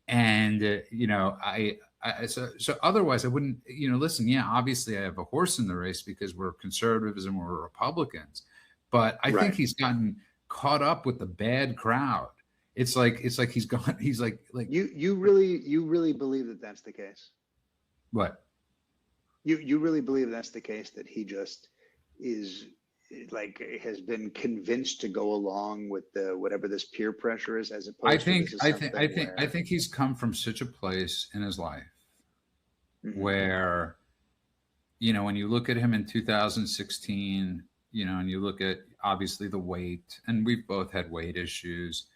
And so otherwise I wouldn't. Listen. Yeah, obviously I have a horse in the race because we're conservatives and we're Republicans, but I think he's gotten caught up with the bad crowd. It's like he's gone. He's like you really believe that that's the case? What? You really believe that's the case, that he just is like has been convinced to go along with the whatever this peer pressure is, as opposed to this is something I think he's come from such a place in his life where, you know, when you look at him in 2016, you know, and you look at obviously the weight, and we've both had weight issues,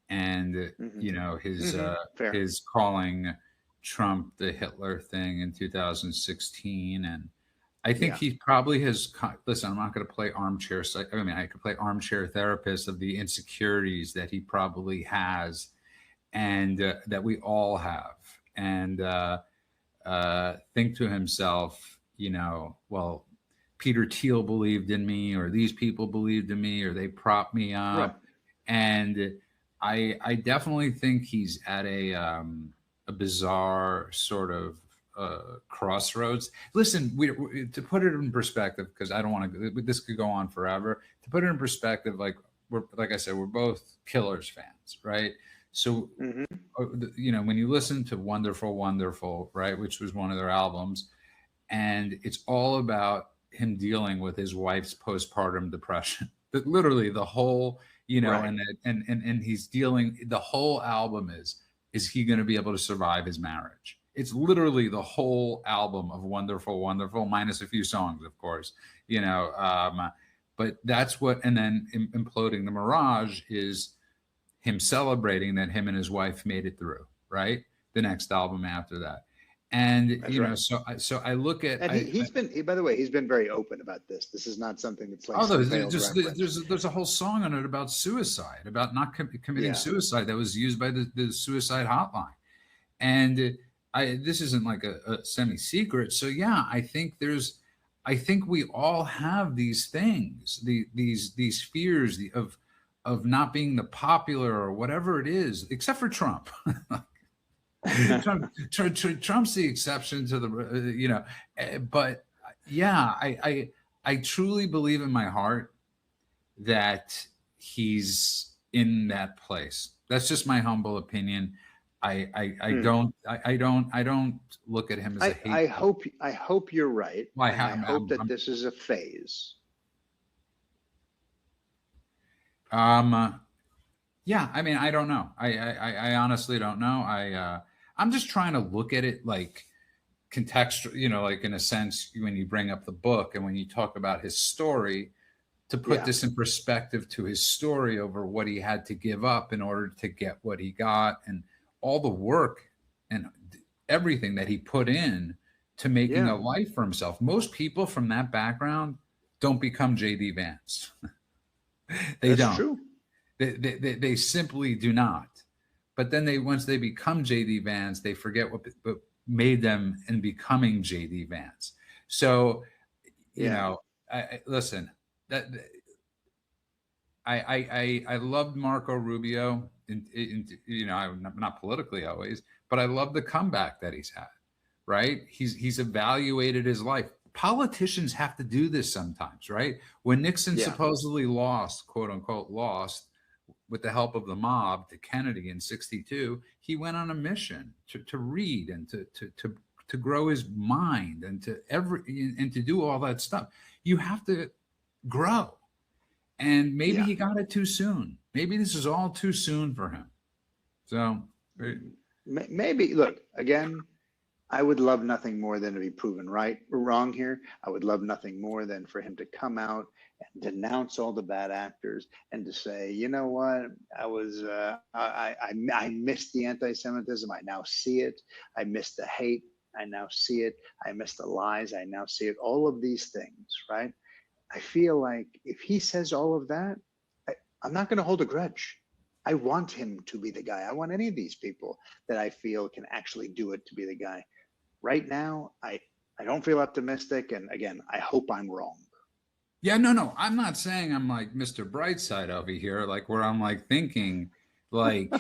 and you know, his calling Trump the Hitler thing in 2016, and I think he probably has. Listen, I'm not going to play armchair. I mean, I could play armchair therapist of the insecurities that he probably has, and that we all have, and think to himself, you know, well, Peter Thiel believed in me, or these people believed in me, or they propped me up, and I definitely think he's at a bizarre sort of crossroads. Listen, we to put it in perspective, because I don't want to. This could go on forever. To put it in perspective, like I said, we're both Killers fans, right? So, you know, when you listen to Wonderful, Wonderful, right, which was one of their albums, and it's all about him dealing with his wife's postpartum depression. But literally the whole, you know, and he's dealing. The whole album is he going to be able to survive his marriage? It's literally the whole album of Wonderful, Wonderful, minus a few songs, of course, you know. But that's what, and then Imploding the Mirage is him celebrating that him and his wife made it through, right? The next album after that. And, you know, so I look at, and he's been, by the way, he's been very open about this. This is not something that's like, there's a whole song on it about suicide, about not committing suicide, that was used by the suicide hotline. And this isn't like a semi-secret. So yeah, I think we all have these things, these fears of not being the popular or whatever it is, except for Trump. Trump's the exception to the, you know, but yeah, I truly believe in my heart that he's in that place. That's just my humble opinion. I don't look at him as a hate. I hope you're right. I hope that this is a phase. Yeah, I mean, I don't know. I honestly don't know. I'm just trying to look at it like contextual, you know, like in a sense, when you bring up the book and when you talk about his story, to put this in perspective to his story over what he had to give up in order to get what he got, and all the work and everything that he put in to making a life for himself. Most people from that background don't become J.D. Vance. They don't. True. They simply do not. But then once they become J.D. Vance, they forget what made them in becoming J.D. Vance. So, you know, listen, I loved Marco Rubio, you know, I'm not politically always, but I love the comeback that he's had, right? He's evaluated his life. Politicians have to do this sometimes, right? When Nixon supposedly lost, quote unquote, lost, with the help of the mob to Kennedy in '62, he went on a mission to read and to grow his mind and to do all that stuff. You have to grow. And maybe he got it too soon. Maybe this is all too soon for him. So maybe, look, again, I would love nothing more than to be proven right or wrong here. I would love nothing more than for him to come out and denounce all the bad actors and to say, you know what, I missed the anti-Semitism. I now see it. I missed the hate. I now see it. I missed the lies. I now see it. All of these things, right? I feel like if he says all of that, I'm not going to hold a grudge. I want him to be the guy. I want any of these people that I feel can actually do it to be the guy. Right now, I don't feel optimistic. And again, I hope I'm wrong. Yeah, no. I'm not saying I'm like Mr. Brightside over here, like where I'm like thinking like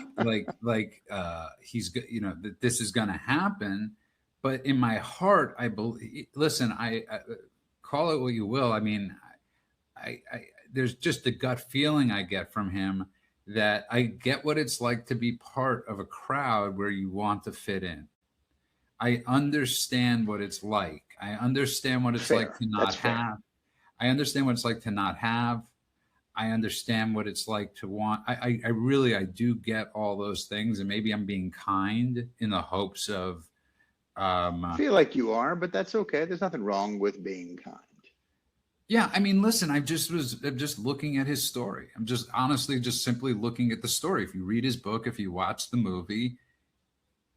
he's, you know, that this is going to happen. But in my heart, I believe, listen, I call it what you will. I mean, there's just a gut feeling I get from him that I get what it's like to be part of a crowd where you want to fit in. I understand what it's like. I understand what it's like Fair. to That's not fair. have. I understand what it's like to not have. I understand what it's like to want. I really, I do get all those things, and maybe I'm being kind in the hopes of, I um, feel like you are, but that's okay. There's nothing wrong with being kind. yeah. I mean, listen, I'm just looking at his story. I'm just honestly, just simply looking at the story. If you read his book, if you watch the movie,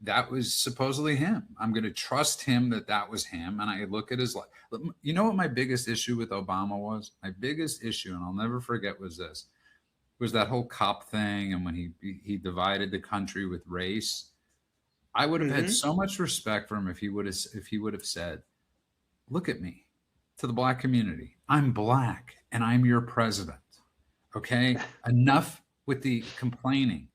that was supposedly him. I'm going to trust him that that was him. And I look at his life. You know what my biggest issue with Obama was? My biggest issue, and I'll never forget, was this: was that whole cop thing, and when he divided the country with race. I would have had Hmm. so much respect for him if he would have said, "Look at me," to the black community. I'm black, and I'm your president. Okay, enough with the complaining.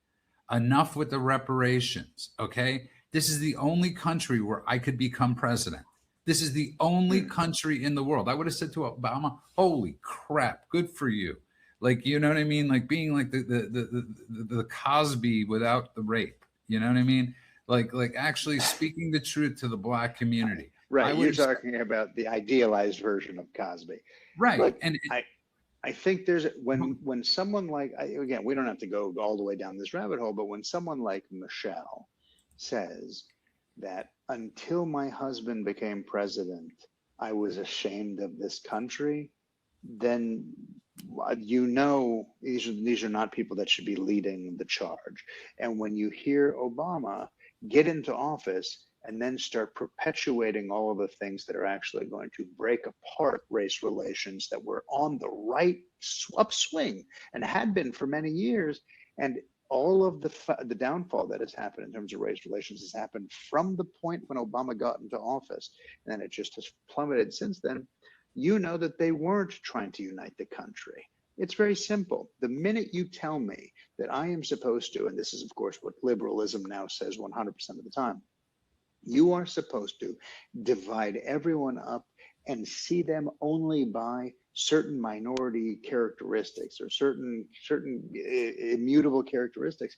Enough with the reparations. Okay, this is the only country where I could become president. This is the only country in the world. I would have said to Obama, "Holy crap, good for you!" Like, you know what I mean? Like being like the Cosby without the rape. You know what I mean? Like actually speaking the truth to the black community. I Right. would You're have said, talking about the idealized version of Cosby. right, Look, and I think there's when someone like again, we don't have to go all the way down this rabbit hole, but when someone like Michelle says that until my husband became president, I was ashamed of this country, then these are not people that should be leading the charge. And when you hear Obama get into office and then start perpetuating all of the things that are actually going to break apart race relations that were on the right upswing and had been for many years, and all of the downfall that has happened in terms of race relations has happened from the point when Obama got into office, and then it just has plummeted since then. You know that they weren't trying to unite the country. It's very simple. The minute you tell me that I am supposed to, and this is, of course, what liberalism now says 100% of the time, you are supposed to divide everyone up and see them only by certain minority characteristics or certain immutable characteristics.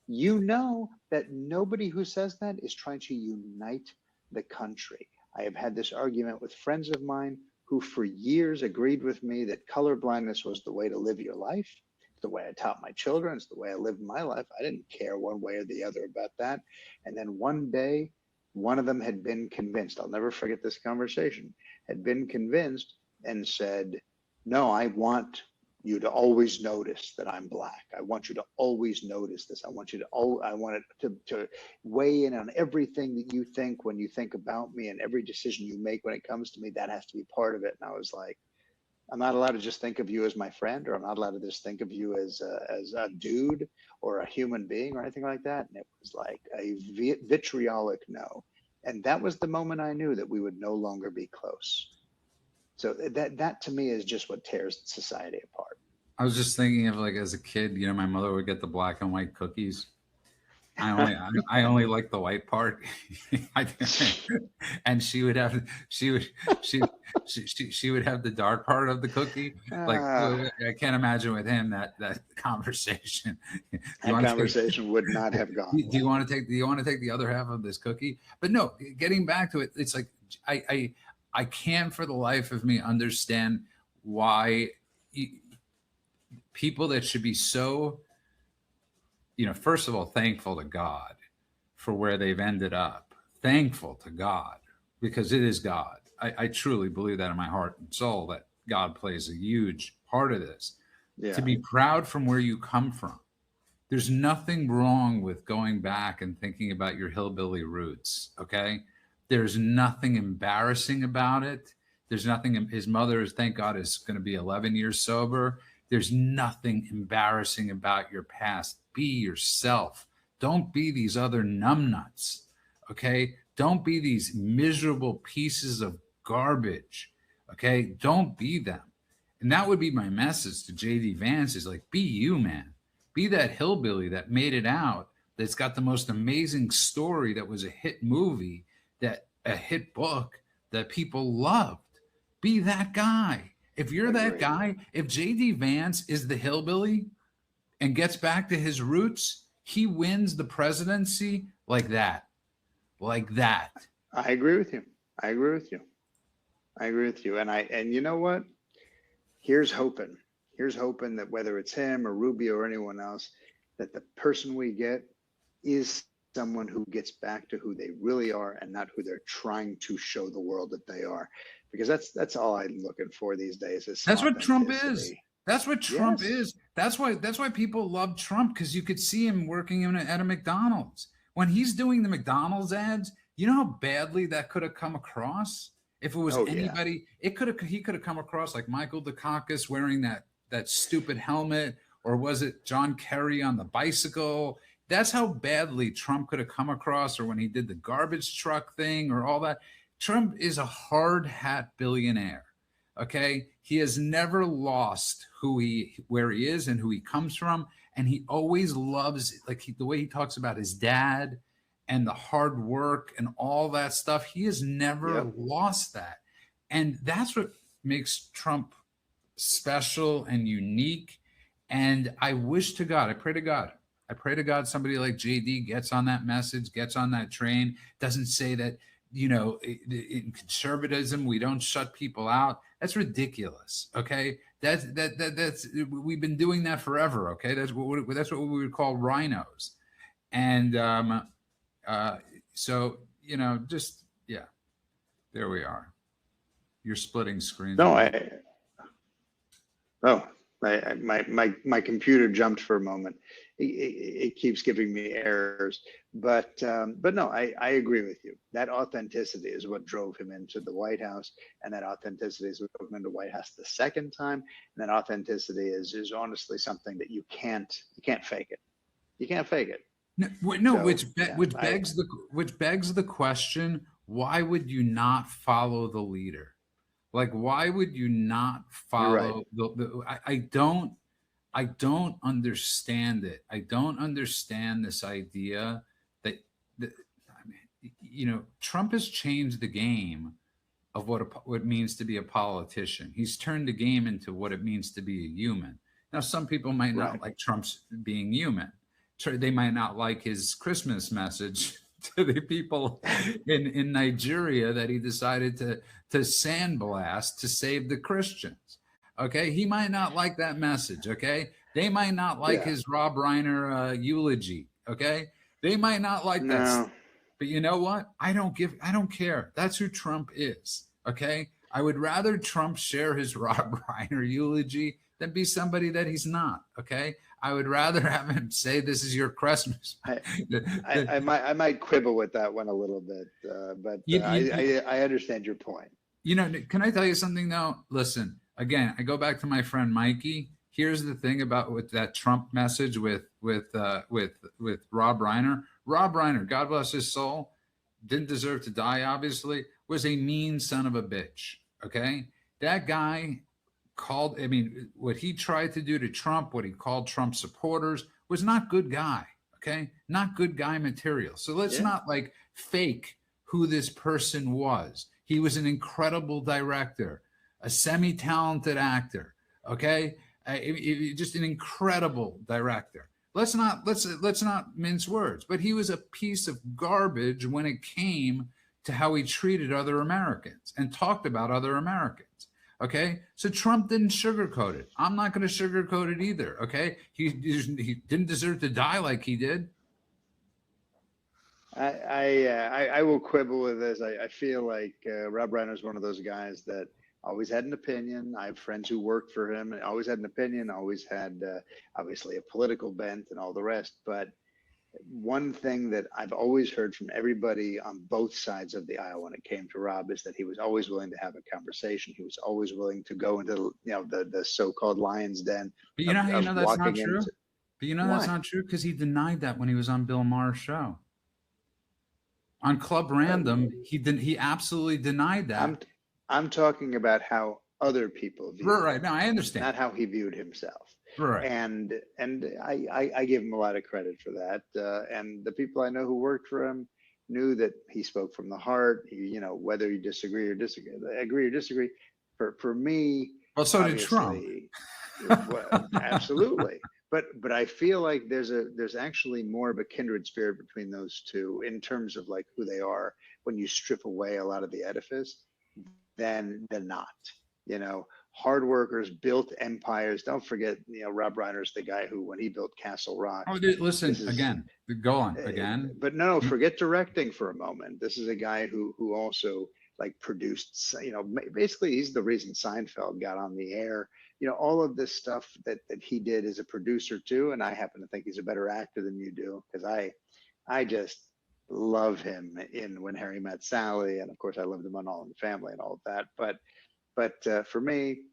You know that nobody who says that is trying to unite the country. I have had this argument with friends of mine who for years agreed with me that color blindness was the way to live your life. It's the way I taught my children. It's the way I lived my life. I didn't care one way or the other about that. And then one day, one of them had been convinced, I'll never forget this conversation, had been convinced and said, no, I want you to always notice that I'm black. I want you to always notice this. I want it to weigh in on everything that you think when you think about me, and every decision you make when it comes to me, that has to be part of it. And I was like, I'm not allowed to just think of you as my friend, or I'm not allowed to just think of you as a dude or a human being or anything like that. And it was like a vitriolic no. And that was the moment I knew that we would no longer be close. So that to me is just what tears society apart. I was just thinking of, like, as a kid, my mother would get the black and white cookies. I only like the white part. I, and she would have the dark part of the cookie. Like, uh, I can't imagine with him that conversation. Do you that want to take, conversation would not have gone do you well. want to take the other half of this cookie? But no, getting back to it, it's like I can't for the life of me understand why people that should be so, first of all, thankful to God for where they've ended up. Thankful to God because it is God. I truly believe that in my heart and soul that God plays a huge part of this. To Yeah. be proud from where you come from. There's nothing wrong with going back and thinking about your hillbilly roots. Okay. There's nothing embarrassing about it. There's nothing. His mother is, thank God, is going to be 11 years sober. There's nothing embarrassing about your past. Be yourself. Don't be these other numbnuts. Okay. Don't be these miserable pieces of garbage. Okay. Don't be them. And that would be my message to JD Vance is like, be you, man. Be that hillbilly that made it out, that's got the most amazing story, that was a hit movie, that a hit book that people loved. Be that guy If you're that Agreed. guy, if JD Vance is the hillbilly and gets back to his roots, he wins the presidency like that. Like that. I agree with you. I agree with you. I agree with you. And you know what? Here's hoping. Here's hoping that whether it's him or Rubio or anyone else, that the person we get is someone who gets back to who they really are and not who they're trying to show the world that they are. Because that's all I'm looking for these days is That's what Trump is. authenticity. That's what Trump Yes. is. That's why people love Trump, because you could see him working at a McDonald's. When he's doing the McDonald's ads, you know how badly that could have come across? If it was anybody, he could have come across like Michael Dukakis wearing that stupid helmet, or was it John Kerry on the bicycle? That's how badly Trump could have come across, or when he did the garbage truck thing or all that. Trump is a hard hat billionaire. Okay. He has never lost where he is and who he comes from. And he always loves the way he talks about his dad and the hard work and all that stuff. He has never lost that. And that's what makes Trump special and unique. And I wish to God, I pray to God somebody like JD gets on that message, gets on that train, doesn't say that, in conservatism, we don't shut people out. That's ridiculous. Okay. That's we've been doing that forever. Okay. That's what we would call rhinos. And, so, there we are. You're splitting screens. No, my computer jumped for a moment. It keeps giving me errors, but no, I agree with you. That authenticity is what drove him into the White House, and that authenticity is what drove him into the White House the second time. And that authenticity is honestly something that you can't fake it. You can't fake it. Which begs the question: why would you not follow the leader? Like, why would you not follow I don't understand it. I don't understand this idea that Trump has changed the game of what it means to be a politician. He's turned the game into what it means to be a human. Now, some people might not like Trump's being human. They might not like his Christmas message to the people in Nigeria that he decided to sandblast to save the Christians. Okay, he might not like that message. Okay, they might not like his Rob Reiner eulogy. Okay, they might not like that. But you know what? I don't care. That's who Trump is. Okay, I would rather Trump share his Rob Reiner eulogy than be somebody that he's not. Okay, I would rather have him say, "This is your Christmas." I might quibble with that one a little bit, but I understand your point. Can I tell you something though? Listen, again, I go back to my friend Mikey. Here's the thing about with that Trump message with Rob Reiner. Rob Reiner, God bless his soul, didn't deserve to die. Obviously, was a mean son of a bitch. Okay, that guy what he tried to do to Trump, what he called Trump supporters, was not good guy. Okay, not good guy material. So let's not fake who this person was. He was an incredible director, a semi-talented actor. Okay, just an incredible director. Let's not mince words. But he was a piece of garbage when it came to how he treated other Americans and talked about other Americans. Okay, so Trump didn't sugarcoat it. I'm not going to sugarcoat it either. Okay, he didn't deserve to die like he did. I will quibble with this. I feel like Rob Reiner is one of those guys that always had an opinion. I have friends who worked for him and always had an opinion, always had obviously a political bent and all the rest. But one thing that I've always heard from everybody on both sides of the aisle when it came to Rob is that he was always willing to have a conversation. He was always willing to go into the so-called lion's den. But that's not true. That's not true because he denied that when he was on Bill Maher's show. On Club Random, he absolutely denied that. I'm talking about how other people viewed him. Right. No, I understand. Not how he viewed himself. Right. And I give him a lot of credit for that. And the people I know who worked for him knew that he spoke from the heart. Whether you agree or disagree. For me, Well, so did Trump. Well, absolutely. But I feel like there's actually more of a kindred spirit between those two in terms of like who they are when you strip away a lot of the edifice than not. You know, hard workers built empires. Don't forget, you know, Rob Reiner's the guy who, when he built Castle Rock. Oh, dude, listen This is, again. Go on again. but no, forget directing for a moment. This is a guy who also like produced, you know, basically he's the reason Seinfeld got on the air. You know, all of this stuff that he did as a producer too. And I happen to think he's a better actor than you do, because I just love him in When Harry Met Sally, and of course I loved him on All in the Family and all of that. But for me,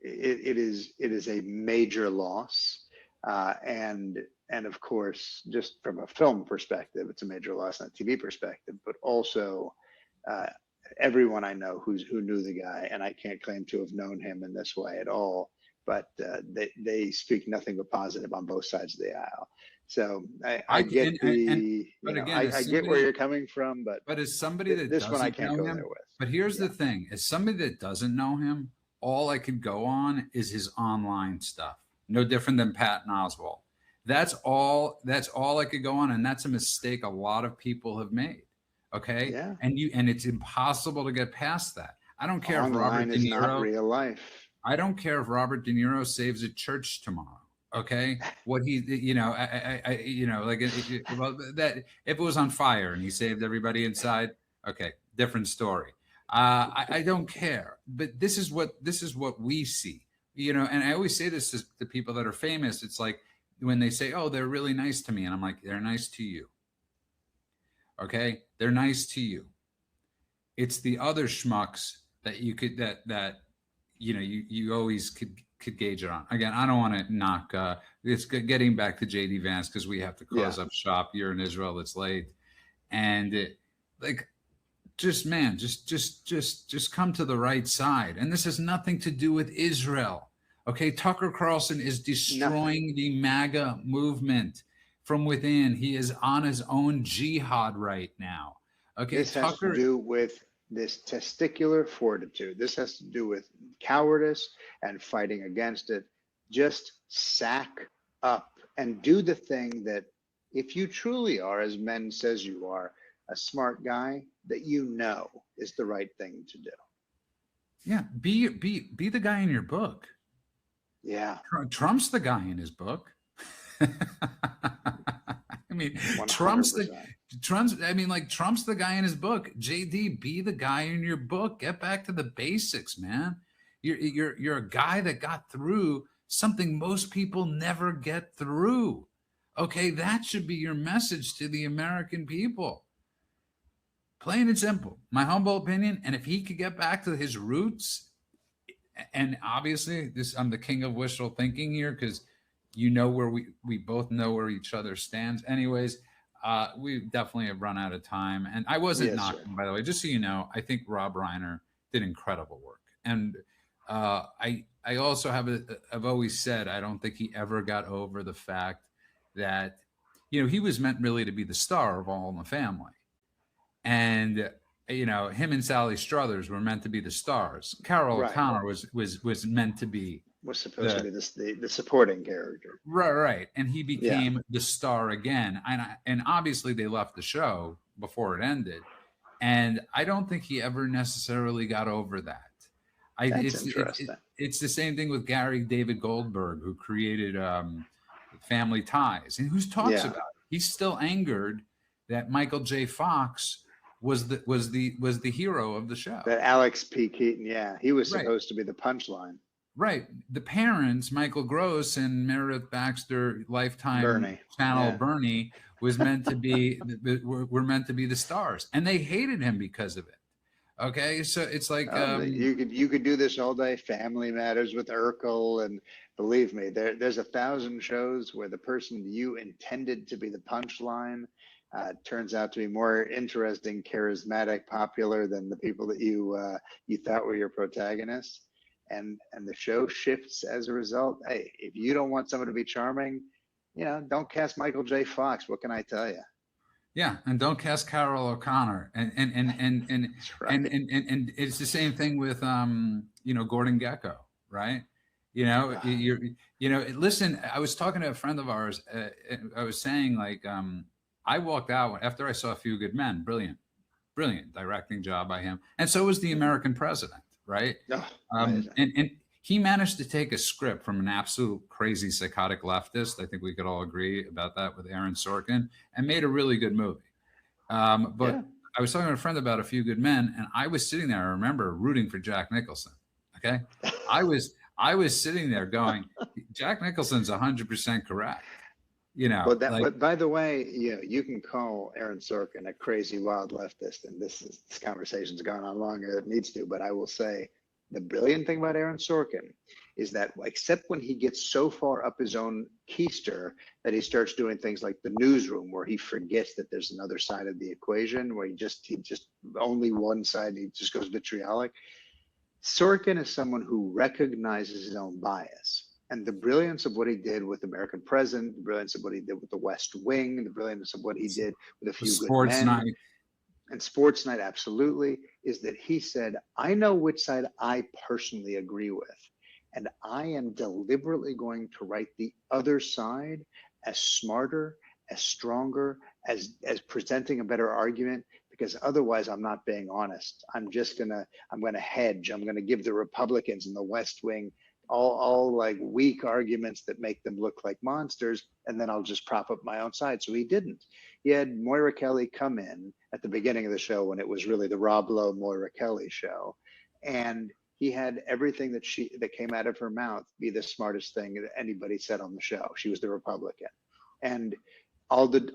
it is a major loss, and of course, just from a film perspective, it's a major loss on a TV perspective, but also everyone I know who knew the guy, and I can't claim to have known him in this way at all, but they speak nothing but positive on both sides of the aisle. So I get I get where you're coming from, but as somebody that this one I doesn't can't know go him, there with. but here's the thing: as somebody that doesn't know him, all I could go on is his online stuff. No different than Patton Oswalt. That's all I could go on, and that's a mistake a lot of people have made. Okay, yeah. and it's impossible to get past that. I don't care Online if Robert De is not Niro. real life. I don't care if Robert De Niro saves a church tomorrow. Okay, what he, you know, I you know, like well, that if it was on fire and he saved everybody inside, okay, different story. I don't care, but this is what we see, you know. And I always say this to people that are famous. It's like when they say, "Oh, they're really nice to me," and I'm like, "They're nice to you." Okay, they're nice to you. It's the other schmucks that you could that you know you always could gauge it on. Again, I don't want to knock. It's getting back to JD Vance because we have to close up shop. You're in Israel. It's late, and like, just come to the right side. And this has nothing to do with Israel. Okay, Tucker Carlson is destroying the MAGA movement from within. He is on his own jihad right now. Okay, this has to do with this testicular fortitude. This has to do with cowardice and fighting against it. Just sack up and do the thing that, if you truly are, as Men says you are, a smart guy, that you know is the right thing to do. Yeah, be the guy in your book. Yeah, Trump's the guy in his book. I mean, 100%. Trump's the guy in his book. JD, be the guy in your book. Get back to the basics, man. You're a guy that got through something most people never get through. Okay, that should be your message to the American people. Plain and simple, my humble opinion. And if he could get back to his roots, and obviously I'm the king of wishful thinking here, because you know where we both know where each other stands. Anyways, we definitely have run out of time. And I wasn't knocking, by the way, just so you know, I think Rob Reiner did incredible work. And I also I've always said, I don't think he ever got over the fact that, you know, he was meant really to be the star of All in the Family. And, you know, him and Sally Struthers were meant to be the stars. Carol O'Connor was meant to be, was supposed to be the supporting character. Right. And he became the star again. And obviously they left the show before it ended. And I don't think he ever necessarily got over that. That's interesting. It's the same thing with Gary David Goldberg, who created Family Ties, and who talks about it. He's still angered that Michael J. Fox was the hero of the show. That Alex P. Keaton, he was supposed to be the punchline. Right. The parents, Michael Gross and Meredith Baxter, Lifetime channel Bernie, was meant to be were meant to be the stars, and they hated him because of it. Okay, so it's like you could do this all day. Family Matters with Urkel, and believe me, there's 1,000 shows where the person you intended to be the punchline turns out to be more interesting, charismatic, popular than the people that you thought were your protagonists, and the show shifts as a result. Hey, if you don't want someone to be charming, you know, don't cast Michael J. Fox. What can I tell you? Yeah, and don't cast Carol O'Connor, and it's the same thing with you know, Gordon Gekko, right? Listen, I was talking to a friend of ours. I was saying, like, I walked out after I saw A Few Good Men. Brilliant directing job by him. And so was the American President, right? Oh, and he managed to take a script from an absolute crazy psychotic leftist. I think we could all agree about that, with Aaron Sorkin, and made a really good movie. But I was talking to a friend about A Few Good Men, and I was sitting there, I remember, rooting for Jack Nicholson. Okay. I was sitting there going, Jack Nicholson's 100% correct. But by the way, you can call Aaron Sorkin a crazy wild leftist, and this conversation's gone on longer than it needs to. But I will say, the brilliant thing about Aaron Sorkin is that, except when he gets so far up his own keister that he starts doing things like The Newsroom, where he forgets that there's another side of the equation, where he just only one side, and he just goes vitriolic. Sorkin is someone who recognizes his own bias. And the brilliance of what he did with American President, the brilliance of what he did with The West Wing, the brilliance of what he did with A Few Good Men. Night. And Sports Night, absolutely, is that he said, I know which side I personally agree with. And I am deliberately going to write the other side as smarter, as stronger, as presenting a better argument, because otherwise I'm not being honest. I'm gonna hedge. I'm gonna give the Republicans in the West Wing all like weak arguments that make them look like monsters, and then I'll just prop up my own side. So he didn't. He had Moira Kelly come in at the beginning of the show when it was really the Rob Lowe Moira Kelly show, and he had everything that came out of her mouth be the smartest thing that anybody said on the show. She was the Republican, and all the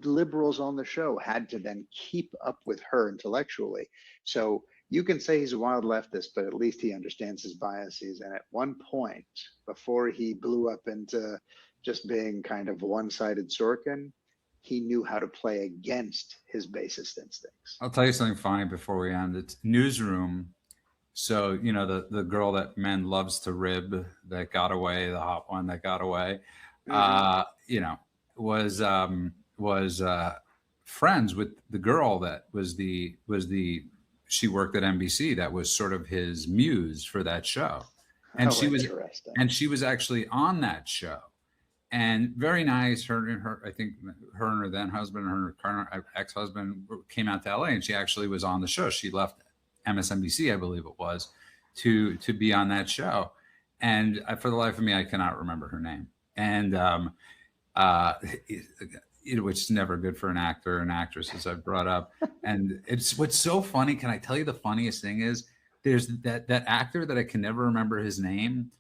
liberals on the show had to then keep up with her intellectually. So you can say he's a wild leftist, but at least he understands his biases. And at one point, before he blew up into just being kind of one-sided Sorkin, he knew how to play against his basest instincts. I'll tell you something funny before we end. It's Newsroom. So, the girl that men loves to rib that got away, the hot one that got away, was friends with the girl that was she worked at NBC. That was sort of his muse for that show. And she was actually on that show, and very nice. I think her and her then husband, her current ex-husband, came out to LA, and she actually was on the show. She left MSNBC, I believe it was, to be on that show. And for the life of me, I cannot remember her name. And which is never good for an actor or an actress, as I've brought up. And it's what's so funny. Can I tell you the funniest thing is there's that actor that I can never remember his name.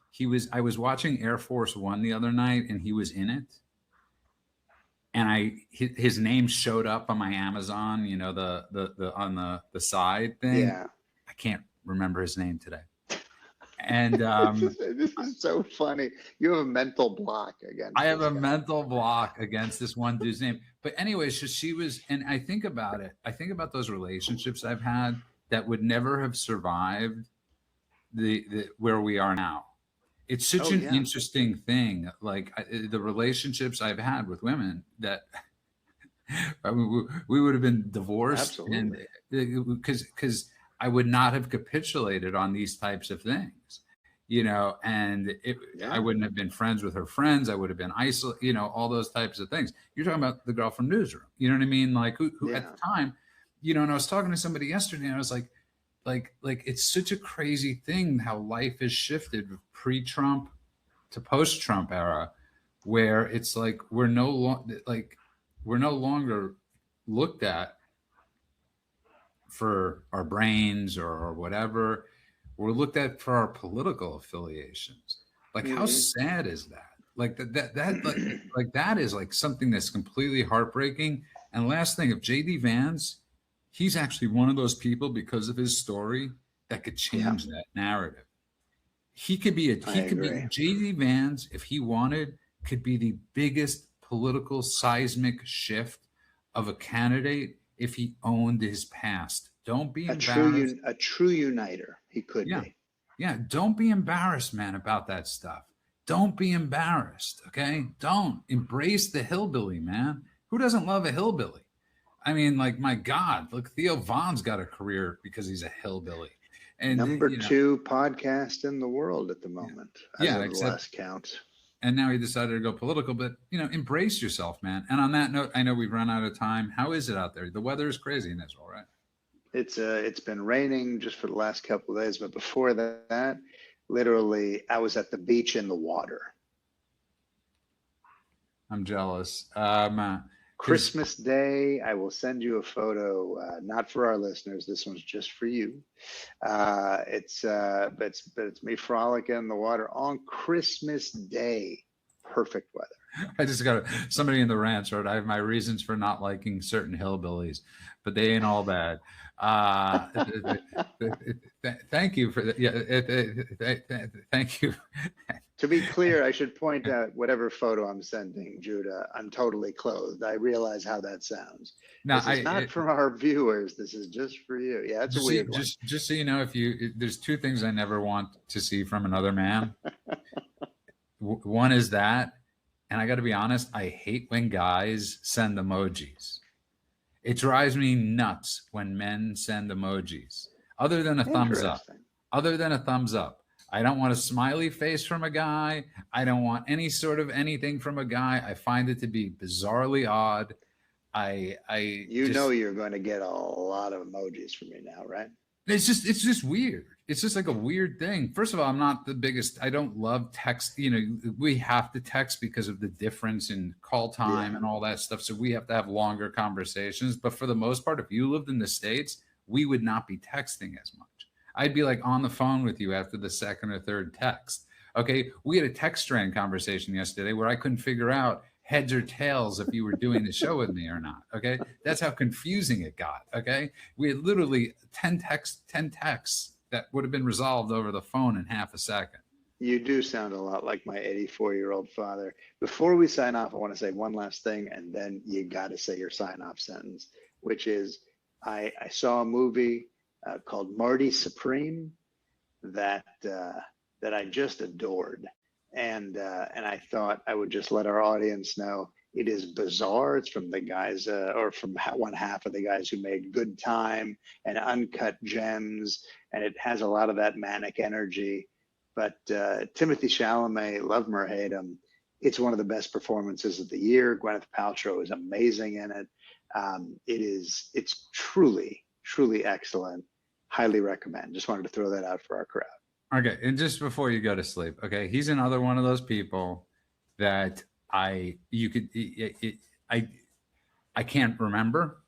I was watching Air Force One the other night, and he was in it. And his name showed up on my Amazon, the on the side thing. Yeah. I can't remember his name today. And this is so funny. You have a mental block against. I have a mental block against this one dude's name. But anyways, so she was, and I think about it. I think about those relationships I've had that would never have survived the where we are now. It's such an interesting thing. Like the relationships I've had with women that we would have been divorced. Absolutely. And because I would not have capitulated on these types of things, and I wouldn't have been friends with her friends. I would have been isolated, all those types of things. You're talking about the girl from Newsroom. You know what I mean? Like who at the time, and I was talking to somebody yesterday, and I was like it's such a crazy thing how life has shifted pre-Trump to post-Trump era, where it's like we're no longer looked at for our brains or whatever. We're looked at for our political affiliations. Like how sad is that? Like that is like something that's completely heartbreaking. And last thing, if JD Vance, he's actually one of those people because of his story that could change that narrative. He could be JD Vance, if he wanted, could be the biggest political seismic shift of a candidate if he owned his past. Don't be embarrassed. A true uniter. He could be. Yeah. Don't be embarrassed, man, about that stuff. Don't be embarrassed. Okay. Don't embrace the hillbilly, man. Who doesn't love a hillbilly? I mean, like, my God, look, Theo Vaughn's got a career because he's a hillbilly. And Number 2 podcast in the world at the moment, as of the last count. And now he decided to go political, but embrace yourself, man. And on that note, I know we've run out of time. How is it out there? The weather is crazy in Israel, right? It's been raining just for the last couple of days, but before that, literally, I was at the beach in the water. I'm jealous. Christmas Day, I will send you a photo, not for our listeners. This one's just for you. It's me frolicking in the water on Christmas Day. Perfect weather. I just got somebody in the ranch wrote, I have my reasons for not liking certain hillbillies, but they ain't all bad. Thank you for that. Yeah, thank you. To be clear, I should point out whatever photo I'm sending, Judah, I'm totally clothed. I realize how that sounds. Now, this is not from our viewers. This is just for you. Yeah, it's a weird one. Just so you know, there's two things I never want to see from another man. One is that, and I got to be honest, I hate when guys send emojis. It drives me nuts when men send emojis, other than a thumbs up. Other than a thumbs up. I don't want a smiley face from a guy. I don't want any sort of anything from a guy. I find it to be bizarrely odd. You know you're going to get a lot of emojis from me now, right? It's just weird. It's just like a weird thing. First of all, I'm not the biggest. I don't love text. We have to text because of the difference in call time and all that stuff. So we have to have longer conversations. But for the most part, if you lived in the States, we would not be texting as much. I'd be like on the phone with you after the second or third text. Okay. We had a text strand conversation yesterday where I couldn't figure out heads or tails if you were doing the show with me or not. Okay. That's how confusing it got. Okay. We had literally 10 texts that would have been resolved over the phone in half a second. You do sound a lot like my 84-year-old father. Before we sign off, I want to say one last thing, and then you got to say your sign-off sentence, which is I saw a movie called Marty Supreme that I just adored, and I thought I would just let our audience know it is bizarre. It's from the guys, or from one half of the guys who made Good Time and Uncut Gems, and it has a lot of that manic energy. But Timothy Chalamet, love him or hate him, it's one of the best performances of the year. Gwyneth Paltrow is amazing in it. It's truly excellent. Highly recommend. Just wanted to throw that out for our crowd. Okay, and just before you go to sleep, okay, he's another one of those people that I can't remember.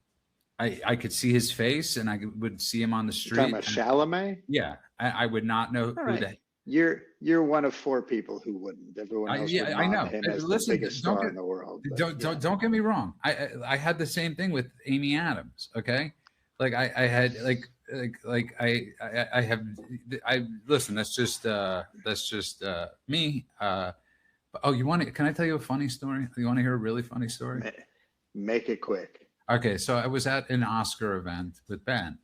I could see his face, and I would see him on the street. You're talking about Chalamet? Yeah, I would not know who that. You're one of 4 people who wouldn't. Everyone else would nod him as the biggest star in the world. Don't get me wrong. I had the same thing with Amy Adams. Okay, like I had listen. That's just me. Can I tell you a funny story? You want to hear a really funny story? Make it quick. Okay, so I was at an Oscar event with Ben.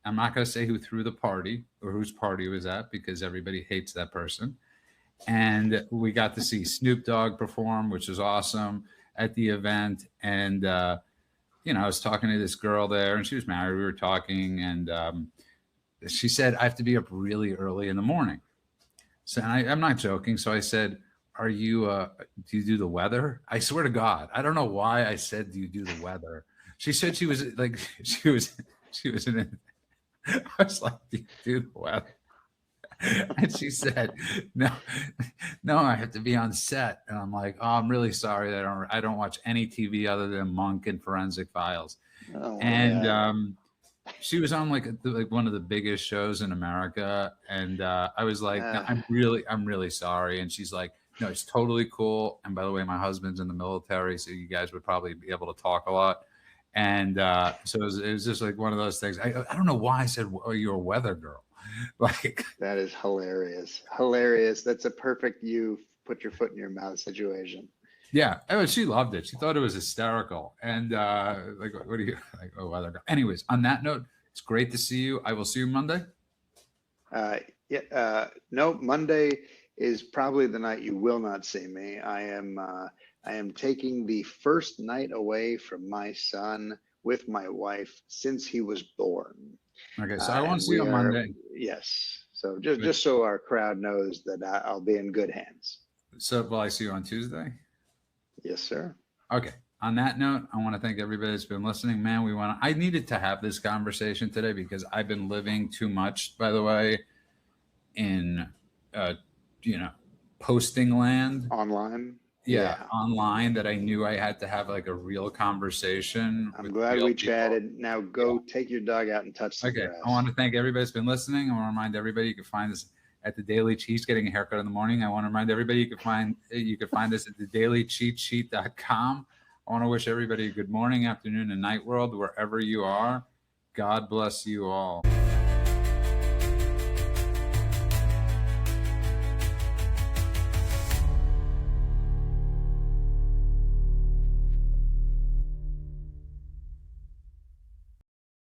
I'm not going to say who threw the party or whose party it was at because everybody hates that person. And we got to see Snoop Dogg perform, which was awesome at the event. And, I was talking to this girl there, and she was married. We were talking, and she said, I have to be up really early in the morning. So I'm not joking. So I said, do you do the weather? I swear to God, I don't know why I said, do you do the weather? She said she was in it. I was like, do you do the weather? And she said, no, I have to be on set. And I'm like, oh, I'm really sorry that I don't watch any TV other than Monk and Forensic Files. Oh, and she was on like one of the biggest shows in America. And I was like, no, I'm really sorry. And she's like, no, it's totally cool. And by the way, my husband's in the military, so you guys would probably be able to talk a lot. And so it was just like one of those things. I don't know why I said, oh, you're a weather girl. Like, that is hilarious. That's a perfect you put your foot in your mouth situation. Yeah. She loved it. She thought it was hysterical. And like, what are you like? Oh, weather girl. Anyways, on that note, it's great to see you. I will see you Monday. No, Monday is probably the night you will not see me. I am taking the first night away from my son with my wife since he was born. Okay, so I won't And see you we on are, Monday. yes. So just so our crowd knows that I'll be in good hands. So will I see you on Tuesday? Yes, sir. Okay. On that note, I want to thank everybody that's been listening. Man, I needed to have this conversation today because I've been living too much, by the way, in, posting land. Online. Yeah, online, that I knew I had to have like a real conversation I'm with glad real we people. chatted. Now go take your dog out and touch some Okay. grass. I want to thank everybody that's been listening. I want to remind everybody you can find us at the Daily Cheats, getting a haircut in the morning. I want to remind everybody you can find us at thedailycheatsheet.com. I want to wish everybody a good morning, afternoon, and night world, wherever you are. God bless you all.